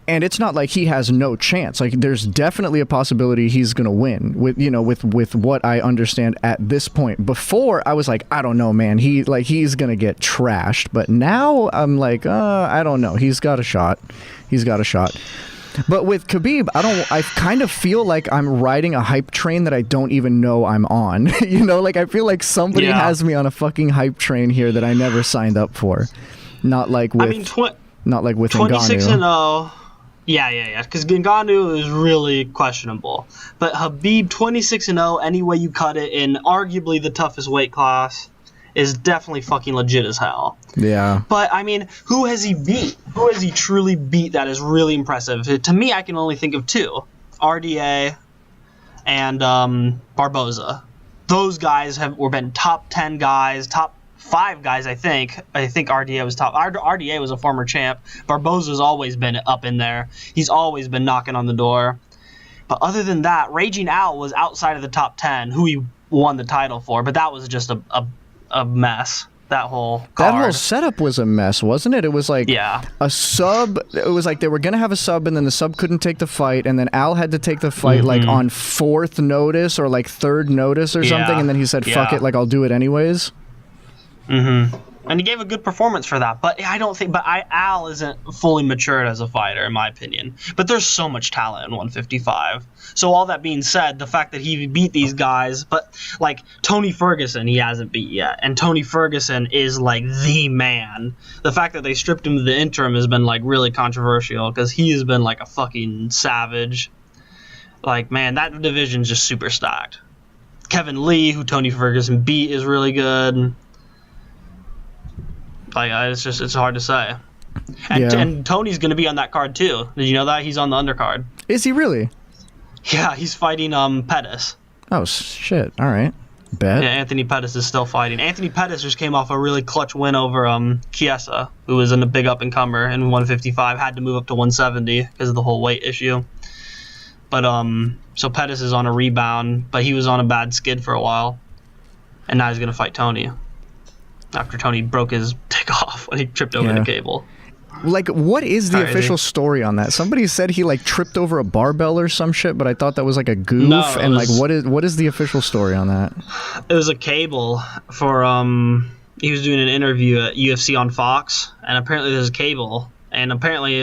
And it's not like he has no chance. Like, there's definitely a possibility he's going to win with what I understand at this point. Before, I was like, I don't know, man. He's going to get trashed. But now I'm like, I don't know. He's got a shot. But with Khabib, I kind of feel like I'm riding a hype train that I don't even know I'm on. Like, I feel like somebody has me on a fucking hype train here that I never signed up for. Not like with 26-0. Yeah. Because Ngannou is really questionable. But Khabib, 26-0, any way you cut it, in arguably the toughest weight class, is definitely fucking legit as hell. Yeah. But, I mean, who has he beat? Who has he truly beat that is really impressive? To me, I can only think of two. RDA and Barboza. Those guys were been top 10 guys, top 5 guys, I think. I think RDA was top. RDA was a former champ. Barboza's always been up in there. He's always been knocking on the door. But other than that, Raging Al was outside of the top 10, who he won the title for. But that was just a mess. That whole setup was a mess, wasn't it? It was like a sub. It was like they were going to have a sub, and then the sub couldn't take the fight, and then Al had to take the fight like on 4th notice or like 3rd notice or something, and then he said, fuck it, like I'll do it anyways. And he gave a good performance for that. But I don't think... But Al isn't fully matured as a fighter, in my opinion. But there's so much talent in 155. So all that being said, the fact that he beat these guys... But, like, Tony Ferguson he hasn't beat yet. And Tony Ferguson is, like, the man. The fact that they stripped him to the interim has been, like, really controversial. Because he has been, like, a fucking savage. Like, man, that division's just super stacked. Kevin Lee, who Tony Ferguson beat, is really good. Like, it's hard to say. And Tony's going to be on that card, too. Did you know that? He's on the undercard. Is he really? Yeah, he's fighting Pettis. Oh, shit. All right. Bet. Yeah, Anthony Pettis is still fighting. Anthony Pettis just came off a really clutch win over Chiesa, who was in a big up-and-comer in 155. Had to move up to 170 because of the whole weight issue. But, so Pettis is on a rebound, but he was on a bad skid for a while. And now he's going to fight Tony. After Tony broke his dick off when he tripped over the cable. Like, what is the official story on that? Somebody said he, like, tripped over a barbell or some shit, but I thought that was, like, a goof. No, and, like, what is the official story on that? It was a cable for, he was doing an interview at UFC on Fox, and apparently there's a cable. And apparently,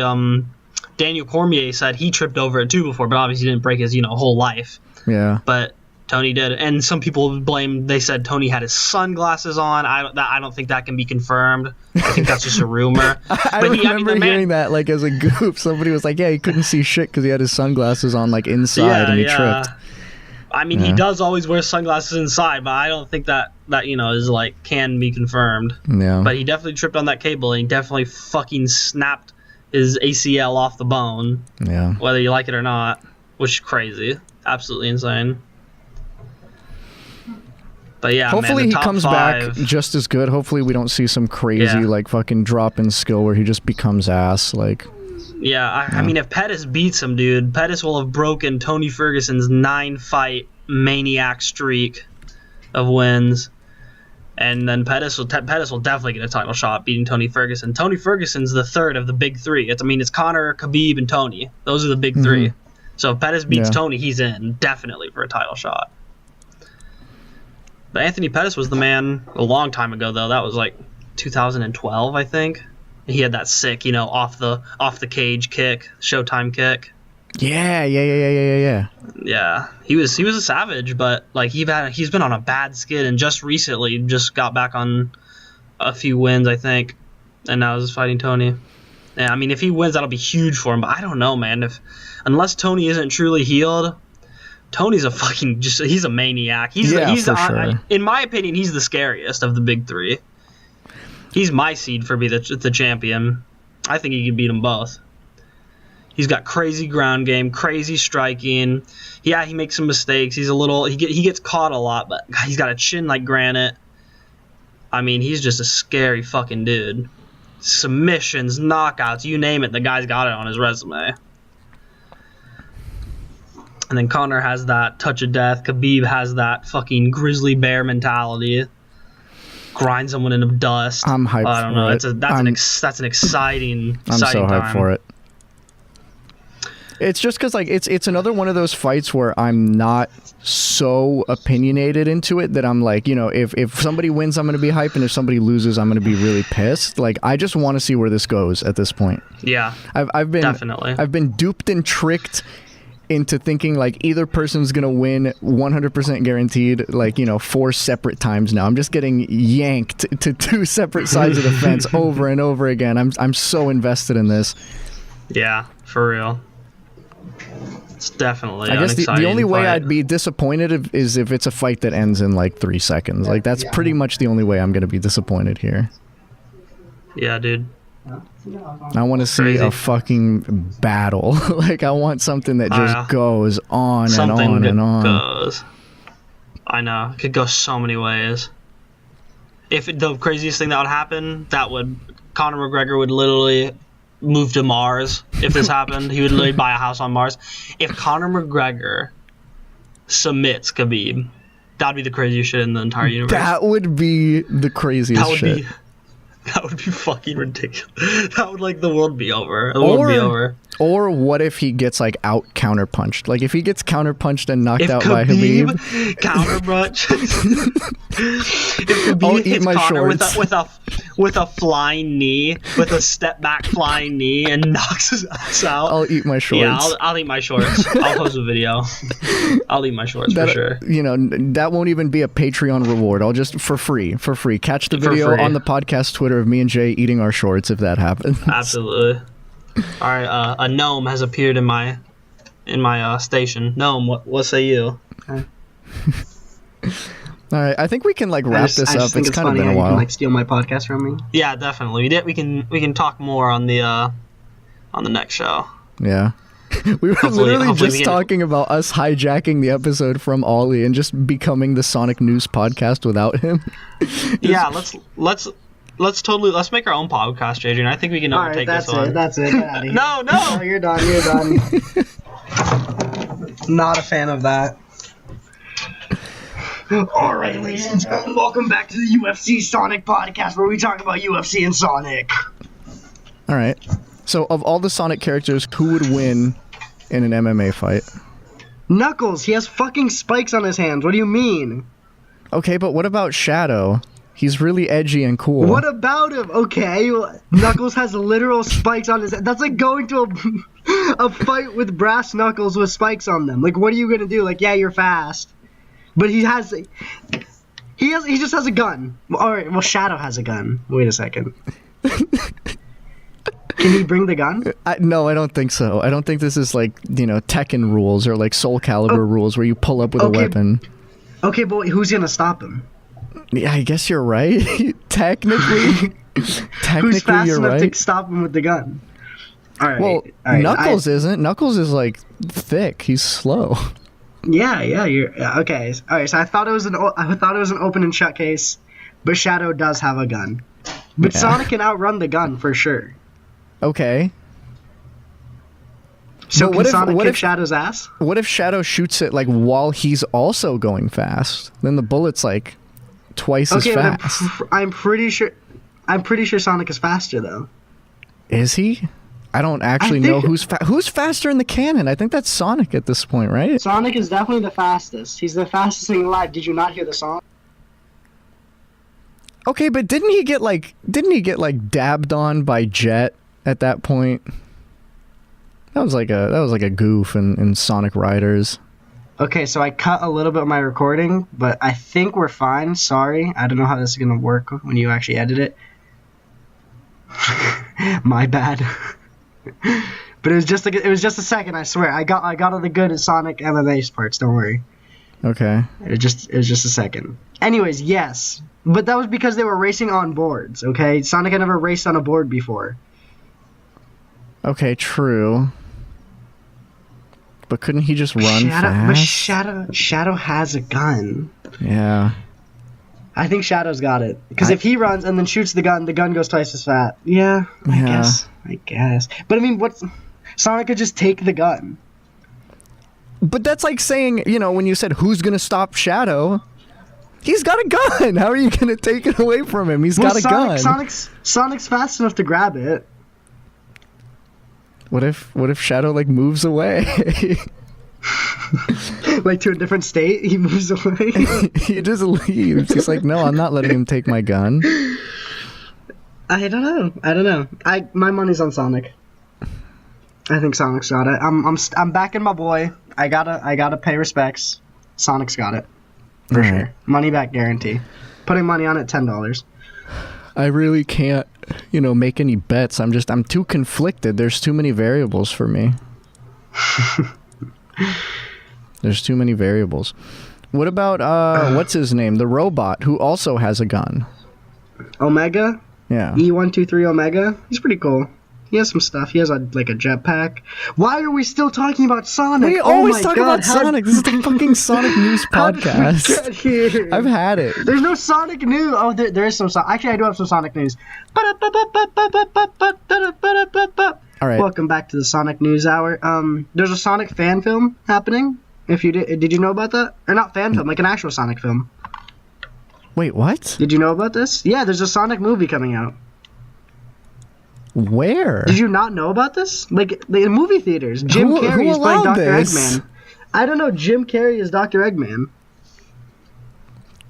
Daniel Cormier said he tripped over it, too, before, but obviously he didn't break his, whole life. Yeah. But Tony did, and some people they said Tony had his sunglasses on. I don't think that can be confirmed. I think that's just a rumor. I remember hearing that, like, as a goof. Somebody was like, yeah, he couldn't see shit because he had his sunglasses on, like, inside, and he tripped. I mean, he does always wear sunglasses inside, but I don't think that is, like, can be confirmed. Yeah. But he definitely tripped on that cable, and he definitely fucking snapped his ACL off the bone. Yeah. Whether you like it or not, which is crazy. Absolutely insane. But yeah, hopefully man, he comes back just as good. Hopefully we don't see some crazy like fucking drop in skill where he just becomes ass. Like, I mean, if Pettis beats him, dude, Pettis will have broken Tony Ferguson's 9-fight maniac streak of wins, and then Pettis will definitely get a title shot beating Tony Ferguson. Tony Ferguson's the third of the big three. It's Conor, Khabib, and Tony. Those are the big three. So if Pettis beats Tony, he's in definitely for a title shot. But Anthony Pettis was the man a long time ago, though. That was like 2012, I think. He had that sick, off the cage kick, Showtime kick. Yeah. Yeah, he was a savage, but like he's been on a bad skid, and just recently just got back on a few wins, I think, and now he's fighting Tony. Yeah, I mean, if he wins, that'll be huge for him. But I don't know, man. Unless Tony isn't truly healed. Tony's he's a maniac. He's sure. In my opinion, he's the scariest of the big three. He's my seed for being the champion. I think he could beat them both. He's got crazy ground game, crazy striking. Yeah, he makes some mistakes. He gets caught a lot, but he's got a chin like granite. I mean, he's just a scary fucking dude. Submissions, knockouts, you name it, the guy's got it on his resume. And then Conor has that touch of death. Khabib has that fucking grizzly bear mentality. grind someone into dust. I'm hyped. I don't know. That's an exciting. I'm so hyped time. for it. It's just because like it's another one of those fights where I'm not so opinionated into it that I'm like, you know, if somebody wins, I'm going to be hyped, and if somebody loses, I'm going to be really pissed. Like, I just want to see where this goes at this point. Yeah, I've been definitely. I've been duped and tricked into thinking like either person's going to win 100% guaranteed, like, you know, 4 separate times now. I'm just getting yanked to 2 separate sides of the fence over and over again. I'm so invested in this. Yeah, for real. It's definitely. I guess the only way I'd be disappointed is if it's a fight that ends in like 3 seconds. Like, that's pretty much the only way I'm going to be disappointed here. Yeah, dude. I want to see a fucking battle. Like, I want something that just goes on something and on and on. Goes. I know. It could go so many ways. If the craziest thing that would happen, Conor McGregor would literally move to Mars. If this happened, he would literally buy a house on Mars. If Conor McGregor submits Khabib, that'd be the craziest shit in the entire universe. That would be the craziest shit. That would be fucking ridiculous. That would, like, the world be over. The world would be over. Or what if he gets, like, out counterpunched? Like, if he gets counterpunched and knocked out by Khabib. Counterpunch. If Khabib hits Conor with a flying knee, with a step back flying knee, and knocks his ass out. I'll eat my shorts. Yeah, I'll eat my shorts. I'll post a video. I'll eat my shorts for sure. You know, that won't even be a Patreon reward. I'll just, for free. Catch the video on the podcast Twitter of me and Jay eating our shorts if that happens. Absolutely. All right, a gnome has appeared in my station. Gnome, what say you? Okay. All right, I think we can like wrap this up. It's kind of been a while. You can, like, steal my podcast from me. Yeah, definitely. We can talk more on the next show. Yeah. We were literally just talking about us hijacking the episode from Ollie and just becoming the Sonic News podcast without him. Yeah, let's make our own podcast, JJ, and I think we can overtake this one. That's it. No. Oh, you're done. Not a fan of that. All right, ladies and gentlemen, welcome back to the UFC Sonic podcast, where we talk about UFC and Sonic. All right. So, of all the Sonic characters, who would win in an MMA fight? Knuckles. He has fucking spikes on his hands. What do you mean? Okay, but what about Shadow? He's really edgy and cool. What about him? Okay, Knuckles has literal spikes on his head. That's like going to a fight with brass knuckles with spikes on them. Like, what are you gonna do? Like, yeah, you're fast, but he just has a gun. All right, well, Shadow has a gun. Wait a second. Can he bring the gun? No, I don't think so. I don't think this is like, you know, Tekken rules or like Soul Calibur rules where you pull up with a weapon. Okay, but who's gonna stop him? Yeah, I guess you're right. Technically, who's fast enough to stop him with the gun? All right. Well, Knuckles isn't. Knuckles is like thick. He's slow. Yeah. You're okay. All right. So I thought it was an open and shut case, but Shadow does have a gun. But Sonic can outrun the gun for sure. Okay. So can Sonic kick Shadow's ass? What if Shadow shoots it like while he's also going fast? Then the bullet's like twice as fast. I'm pretty sure Sonic is faster though. Is he? I don't actually know who's faster in the canon. I think that's Sonic at this point, right? Sonic is definitely the fastest. He's the fastest thing alive. Did you not hear the song? Okay, but didn't he get like dabbed on by Jet at that point? That was like a goof in Sonic Riders. Okay, so I cut a little bit of my recording, but I think we're fine. Sorry, I don't know how this is gonna work when you actually edit it. My bad. But it was just a second. I swear. I got all the good Sonic MMA parts. Don't worry. Okay. It was just a second. Anyways, yes, but that was because they were racing on boards. Okay, Sonic had never raced on a board before. Okay, true. But couldn't he just run fast? But Shadow has a gun. Yeah. I think Shadow's got it. Because if he runs and then shoots the gun goes twice as fast. Yeah, I guess. But I mean, Sonic could just take the gun. But that's like saying, you know, when you said who's going to stop Shadow, He's got a gun. How are you gonna take it away from him? He's got a gun. Sonic's fast enough to grab it. What if Shadow like moves away? Like to a different state, he moves away. He just leaves. He's like, no, I'm not letting him take my gun. I don't know. My money's on Sonic. I think Sonic's got it. I'm backing my boy. I gotta pay respects. Sonic's got it. For sure. Money back guarantee. Putting money on it, $10. I really can't, make any bets. I'm too conflicted. There's too many variables for me. There's too many variables. What about what's his name? The robot who also has a gun. Omega? Yeah. E123 Omega? He's pretty cool. He has some stuff. He has a jetpack. Why are we still talking about Sonic? We always talk about Sonic. This is the fucking Sonic news podcast. How did we get here? I've had it. There's no Sonic news. Oh, there is some Sonic. Actually, I do have some Sonic news. All right. Welcome back to the Sonic News Hour. There's a Sonic fan film happening. If you did you know about that? Or not fan film, like an actual Sonic film. Wait, what? Did you know about this? Yeah, there's a Sonic movie coming out. Where? Did you not know about this? Like the movie theaters. Jim Carrey is playing Dr. Eggman. I don't know. Jim Carrey is Dr. Eggman.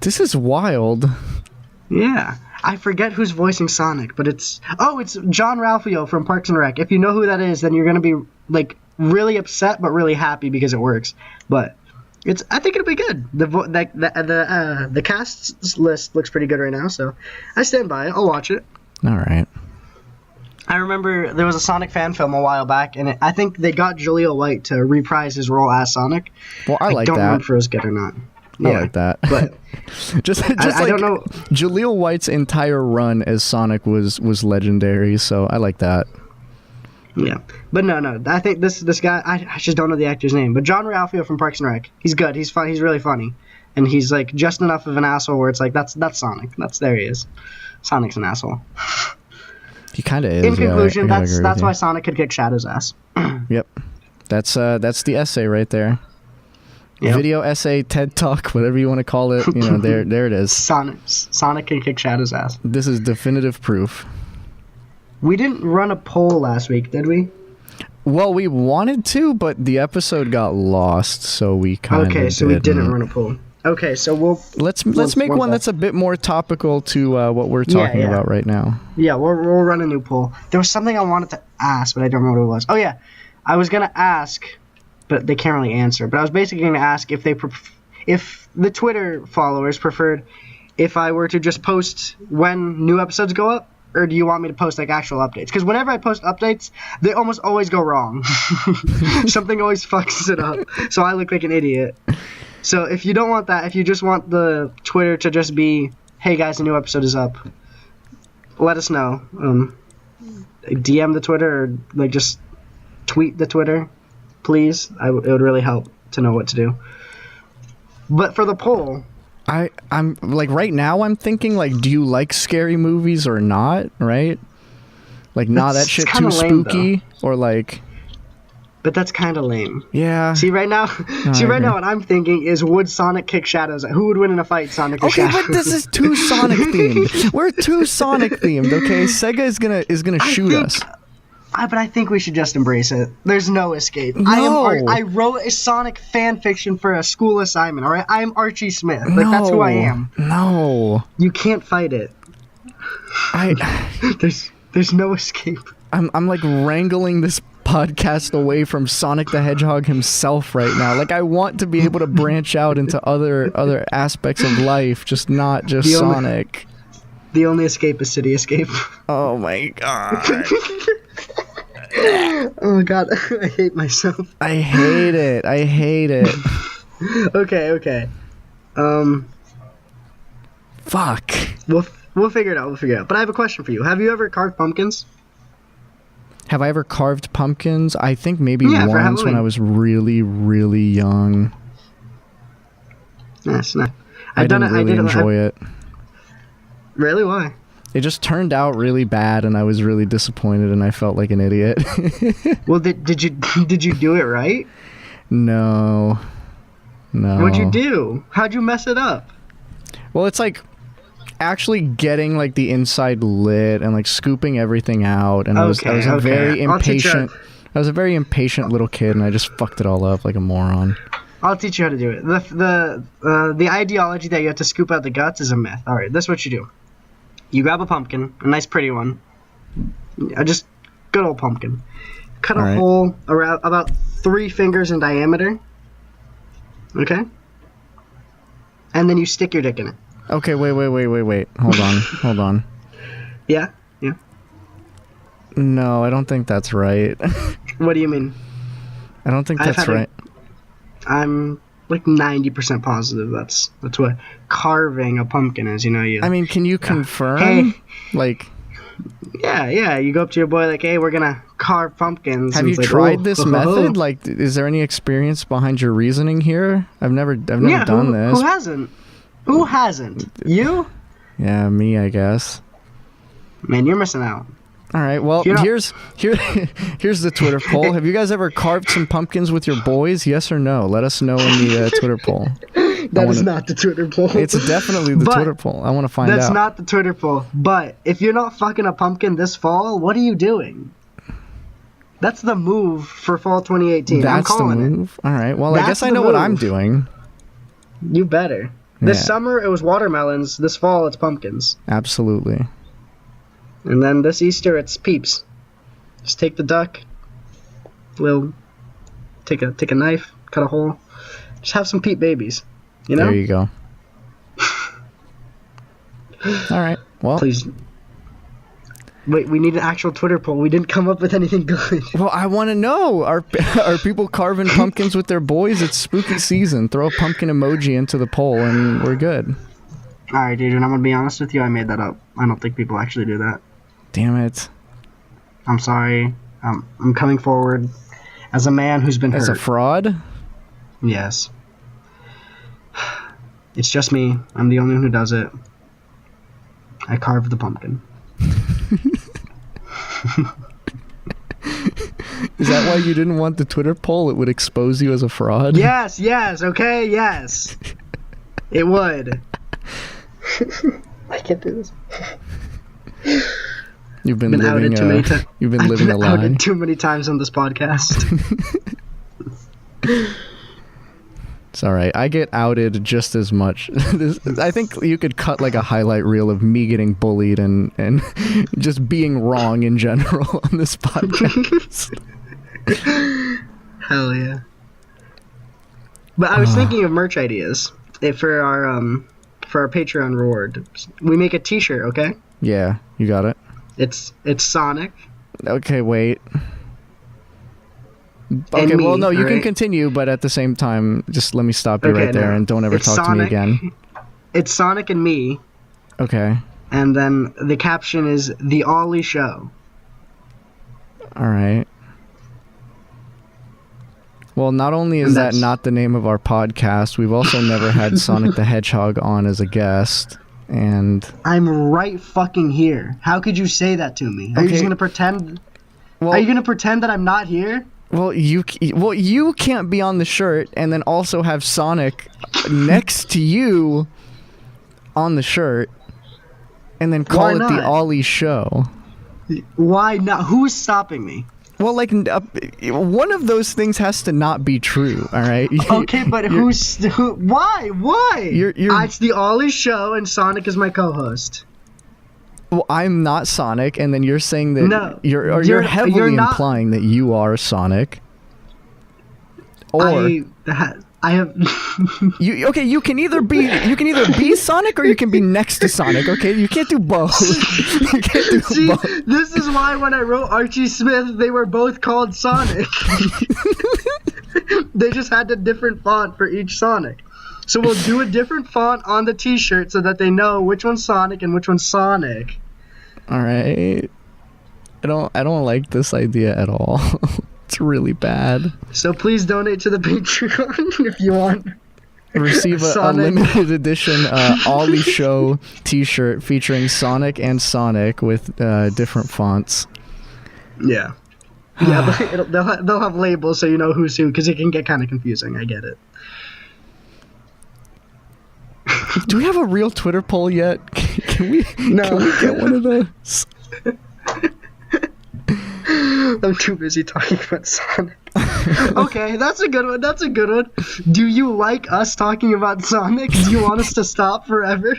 This is wild. Yeah. I forget who's voicing Sonic, but it's John Ralphio from Parks and Rec. If you know who that is, then you're gonna be like really upset but really happy because it works. But I think it'll be good. The cast list looks pretty good right now, so I stand by it. I'll watch it. All right. I remember there was a Sonic fan film a while back, and I think they got Jaleel White to reprise his role as Sonic. Well, I like that. I don't remember if it was good or not. I like that. But just I don't know. Jaleel White's entire run as Sonic was legendary, so I like that. Yeah, but no. I think this guy. I just don't know the actor's name, but John Ralphio from Parks and Rec. He's good. He's fun. He's really funny, and he's like just enough of an asshole where it's like that's Sonic. There he is. Sonic's an asshole. He kind of is. In conclusion, that's why Sonic could kick Shadow's ass. Yep, that's the essay right there. Yep. Video essay, TED Talk, whatever you want to call it. There it is. Sonic can kick Shadow's ass. This is definitive proof. We didn't run a poll last week, did we? Well, we wanted to, but the episode got lost, so we kind of Okay, so we didn't run a poll. Okay, so let's make one that's a bit more topical to what we're talking about right now. Yeah, we'll run a new poll. There was something I wanted to ask, but I don't remember what it was. Oh yeah, I was gonna ask, but they can't really answer. But I was basically gonna ask if if the Twitter followers preferred if I were to just post when new episodes go up, or do you want me to post like actual updates? Because whenever I post updates, they almost always go wrong. Something always fucks it up, so I look like an idiot. So if you don't want that, if you just want the Twitter to just be, hey guys, a new episode is up, let us know. DM the Twitter or like just tweet the Twitter, please. It would really help to know what to do. But for the poll, I'm like right now I'm thinking like, do you like scary movies or not? Right? Like, that shit too spooky, though. Or like. But that's kind of lame. Yeah. See right now what I'm thinking is, would Sonic kick Shadows? Who would win in a fight, Sonic or Shadows? Okay, but this is too Sonic themed. We're too Sonic themed, okay? Sega is gonna shoot us. But I think we should just embrace it. There's no escape. No. I wrote a Sonic fan fiction for a school assignment, all right? I am Archie Smith. Like, that's who I am. No. You can't fight it. There's no escape. I'm like wrangling this podcast away from Sonic the Hedgehog himself right now. Like, I want to be able to branch out into other aspects of life, just not just Sonic. The only escape is City Escape. Oh my god. Oh god, I hate myself. I hate it. Okay. Fuck. We'll figure it out. But I have a question for you. Have you ever carved pumpkins? Have I ever carved pumpkins? I think maybe once when I was really, really young. That's not. I didn't really enjoy it. Really? Why? It just turned out really bad, and I was really disappointed, and I felt like an idiot. Well, did you do it right? No. What'd you do? How'd you mess it up? Well, it's like actually getting like the inside lit and like scooping everything out, and I was a very impatient. I was a very impatient little kid, and I just fucked it all up like a moron. I'll teach you how to do it. The ideology that you have to scoop out the guts is a myth. All right, this is what you do. You grab a pumpkin, a nice pretty one. Just good old pumpkin. Cut a hole around about 3 fingers in diameter. Okay? And then you stick your dick in it. Okay, wait. Hold on. Yeah? No, I don't think that's right. What do you mean? I don't think that's right. I'm like 90% positive that's what carving a pumpkin is, you know. I mean, can you confirm? Hey. Like... Yeah. You go up to your boy like, hey, we're gonna carve pumpkins. Have you tried this method? Like, is there any experience behind your reasoning here? I've never done this. Who hasn't? You? Yeah, me, I guess. Man, you're missing out. All right. Well, here's the Twitter poll. Have you guys ever carved some pumpkins with your boys? Yes or no? Let us know in the Twitter poll. That is not the Twitter poll. It's definitely the Twitter poll. I want to find out. That's not the Twitter poll. But if you're not fucking a pumpkin this fall, what are you doing? That's the move for fall 2018. I'm calling the move? All right. Well, I guess I know what I'm doing. You better. This summer, it was watermelons. This fall, it's pumpkins. Absolutely. And then this Easter, it's peeps. Just take the duck. Take a knife, cut a hole. Just have some peep babies. You know? There you go. All right. Well. Please. Wait, we need an actual Twitter poll. We didn't come up with anything good. Well, I want to know. Are people carving pumpkins with their boys? It's spooky season. Throw a pumpkin emoji into the poll, and we're good. All right, dude. And I'm gonna be honest with you. I made that up. I don't think people actually do that. Damn it. I'm sorry. I'm coming forward as a man who's been hurt. As a fraud? Yes. It's just me. I'm the only one who does it. I carved the pumpkin. Is that why you didn't want the Twitter poll? It would expose you as a fraud? Yes, okay, yes. It would. I can't do this. You've been living a lie. I've been outed too many times on this podcast. It's all right. I get outed just as much. I think you could cut like a highlight reel of me getting bullied and just being wrong in general on this podcast. Hell yeah. But I was thinking of merch ideas for our Patreon reward. We make a T-shirt, okay? Yeah, you got it. It's Sonic. Okay, wait. Okay, well, no, you can continue, but at the same time, just let me stop you right there and don't ever talk to me again. It's Sonic and me. Okay. And then the caption is The Ollie Show. All right. Well, not only is that not the name of our podcast, we've also never had Sonic the Hedgehog on as a guest. And I'm right fucking here. How could you say that to me? Are you just gonna pretend? Are you gonna pretend that I'm not here? Well, you can't be on the shirt and then also have Sonic next to you on the shirt, and then call it the Ollie Show. Why not? Who's stopping me? Well, like, one of those things has to not be true, all right? Okay, but why? It's the Ollie Show, and Sonic is my co-host. Well, I'm not Sonic, and then you're saying that you're heavily implying that you are Sonic. Or I have you can either be Sonic or you can be next to Sonic, okay? You can't do both. You can't do both. This is why when I wrote Archie Smith, they were both called Sonic. They just had a different font for each Sonic. So we'll do a different font on the t-shirt so that they know which one's Sonic and which one's Sonic. All right. I don't like this idea at all. It's really bad. So please donate to the Patreon if you want. Receive a limited edition Ollie Show t-shirt featuring Sonic and Sonic with different fonts. Yeah. Yeah, but they'll have labels so you know who's who, because it can get kind of confusing. I get it. Do we have a real Twitter poll yet? Can we get one of those? I'm too busy talking about Sonic. Okay, that's a good one. Do you like us talking about Sonic? Do you want us to stop forever?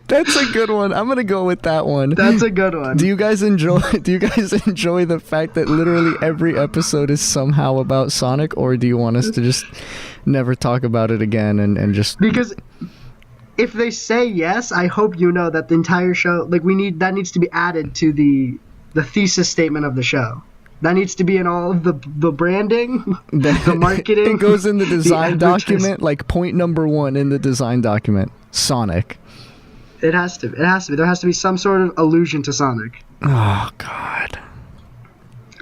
That's a good one. I'm gonna go with that one. That's a good one. Do you guys enjoy the fact that literally every episode is somehow about Sonic, or do you want us to just never talk about it again and just... Because if they say yes, I hope you know that the entire show, like, that needs to be added to the thesis statement of the show. That needs to be in all of the branding, the marketing. It goes in the design document, like point number 1 in the design document. Sonic. It has to. There has to be some sort of allusion to Sonic. Oh, God.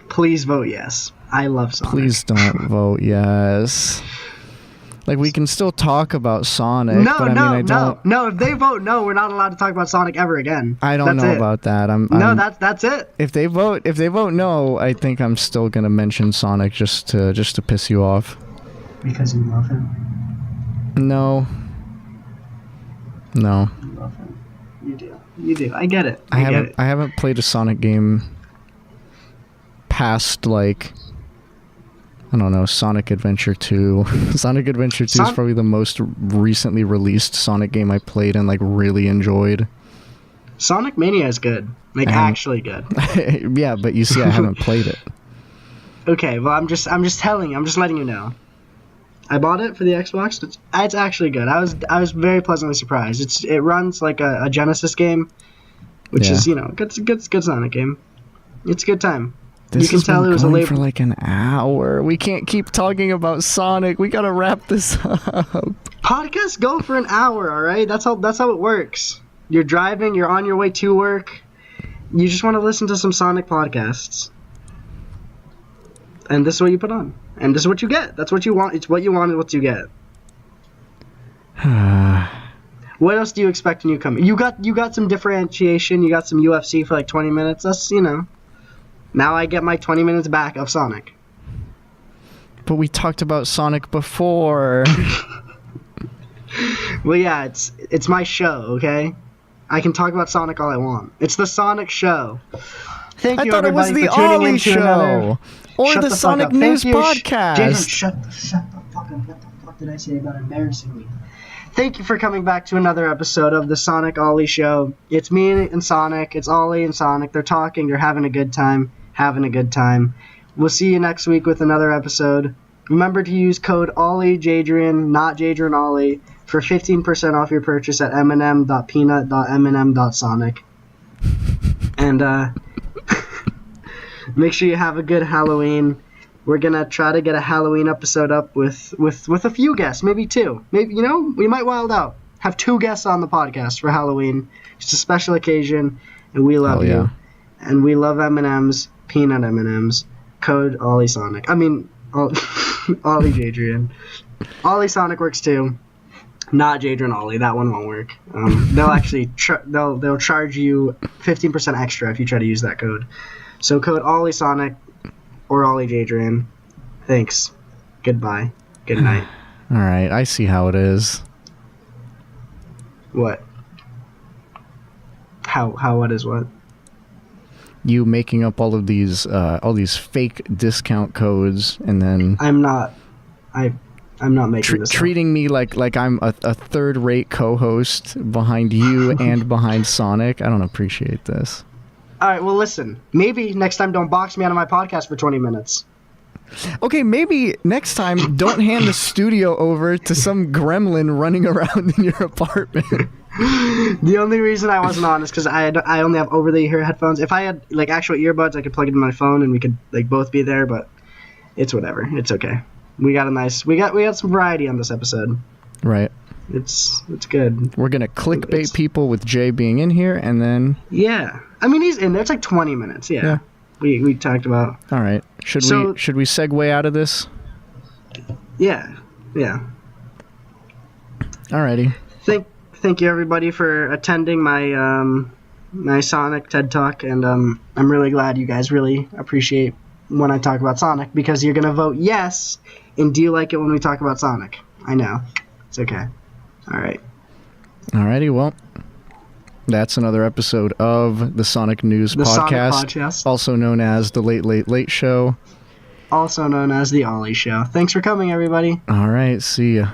Please vote yes. I love Sonic. Please don't vote yes. Like, we can still talk about Sonic, No. If they vote no, we're not allowed to talk about Sonic ever again. I don't know about that. That's it. If they vote no, I think I'm still gonna mention Sonic just to piss you off. Because you love him. No. You love him. You do. I get it. I haven't played a Sonic game past, like, I don't know, Sonic Adventure 2. Sonic Adventure 2 is probably the most recently released Sonic game I played and, like, really enjoyed. Sonic Mania is good. Like, actually good. Yeah, but you see, I haven't played it. Okay, well, I'm just letting you know. I bought it for the Xbox. It's actually good. I was very pleasantly surprised. It runs like a Genesis game, which is, good Sonic game. It's a good time. You can tell it was a labor for like an hour. We can't keep talking about Sonic. We gotta wrap this up. Podcasts go for an hour, all right? That's how it works. You're driving. You're on your way to work. You just want to listen to some Sonic podcasts, and this is what you put on, and this is what you get. That's what you want. It's what you want, and what you get. What else do you expect when you come? You got some differentiation. You got some UFC for like 20 minutes. That's Now I get my 20 minutes back of Sonic. But we talked about Sonic before. Well, yeah, it's my show, okay? I can talk about Sonic all I want. It's the Sonic Show. Thank you, everybody, for tuning in to another... Or the Sonic News Podcast. Jason, shut the fuck up. What the fuck did I say about embarrassing me? Thank you for coming back to another episode of the Sonic Ollie Show. It's me and Sonic. It's Ollie and Sonic. They're talking. They're having a good time. We'll see you next week with another episode. Remember to use code OllieJadrian, not Jadrian Ollie, for 15% off your purchase at mnm.peanut.mnm.sonic. And make sure you have a good Halloween. We're gonna try to get a Halloween episode up with a few guests, maybe 2. Maybe we might wild out. Have 2 guests on the podcast for Halloween. It's a special occasion, and we love you. Yeah. And we love M&Ms, peanut M&Ms. Code Ollie Sonic. I mean, Ollie Jadrian. Ollie Sonic works too. Not Jadrian Ollie. That one won't work. They'll actually they'll charge you 15% extra if you try to use that code. So code Ollie Sonic or Ollie Jadrian. Thanks. Goodbye. Good night. All right. I see how it is. What? How? What is what? You making up all these fake discount codes, and then I'm not making this treating me like I'm a third-rate co-host behind you and behind Sonic. I don't appreciate this. All right, well, listen. Maybe next time don't box me out of my podcast for 20 minutes. Okay, maybe next time don't hand the studio over to some gremlin running around in your apartment. The only reason I wasn't on is because I only have over-the-ear headphones. If I had like actual earbuds, I could plug it in my phone and we could like both be there. But it's whatever. It's okay. We got some variety on this episode. Right. It's good. We're gonna clickbait people with Jay being in here, and then I mean, he's in there. It's like 20 minutes. Yeah. We talked about. All right. Should we segue out of this? Yeah. Alrighty. Thank you everybody for attending my my Sonic TED Talk, and I'm really glad you guys really appreciate when I talk about Sonic, because you're gonna vote yes. And do you like it when we talk about Sonic? I know. It's okay. All right. Alrighty, well, that's another episode of the Sonic News Podcast, also known as the Late Late Late Show, also known as the Ollie Show. Thanks for coming, everybody. All right, see ya.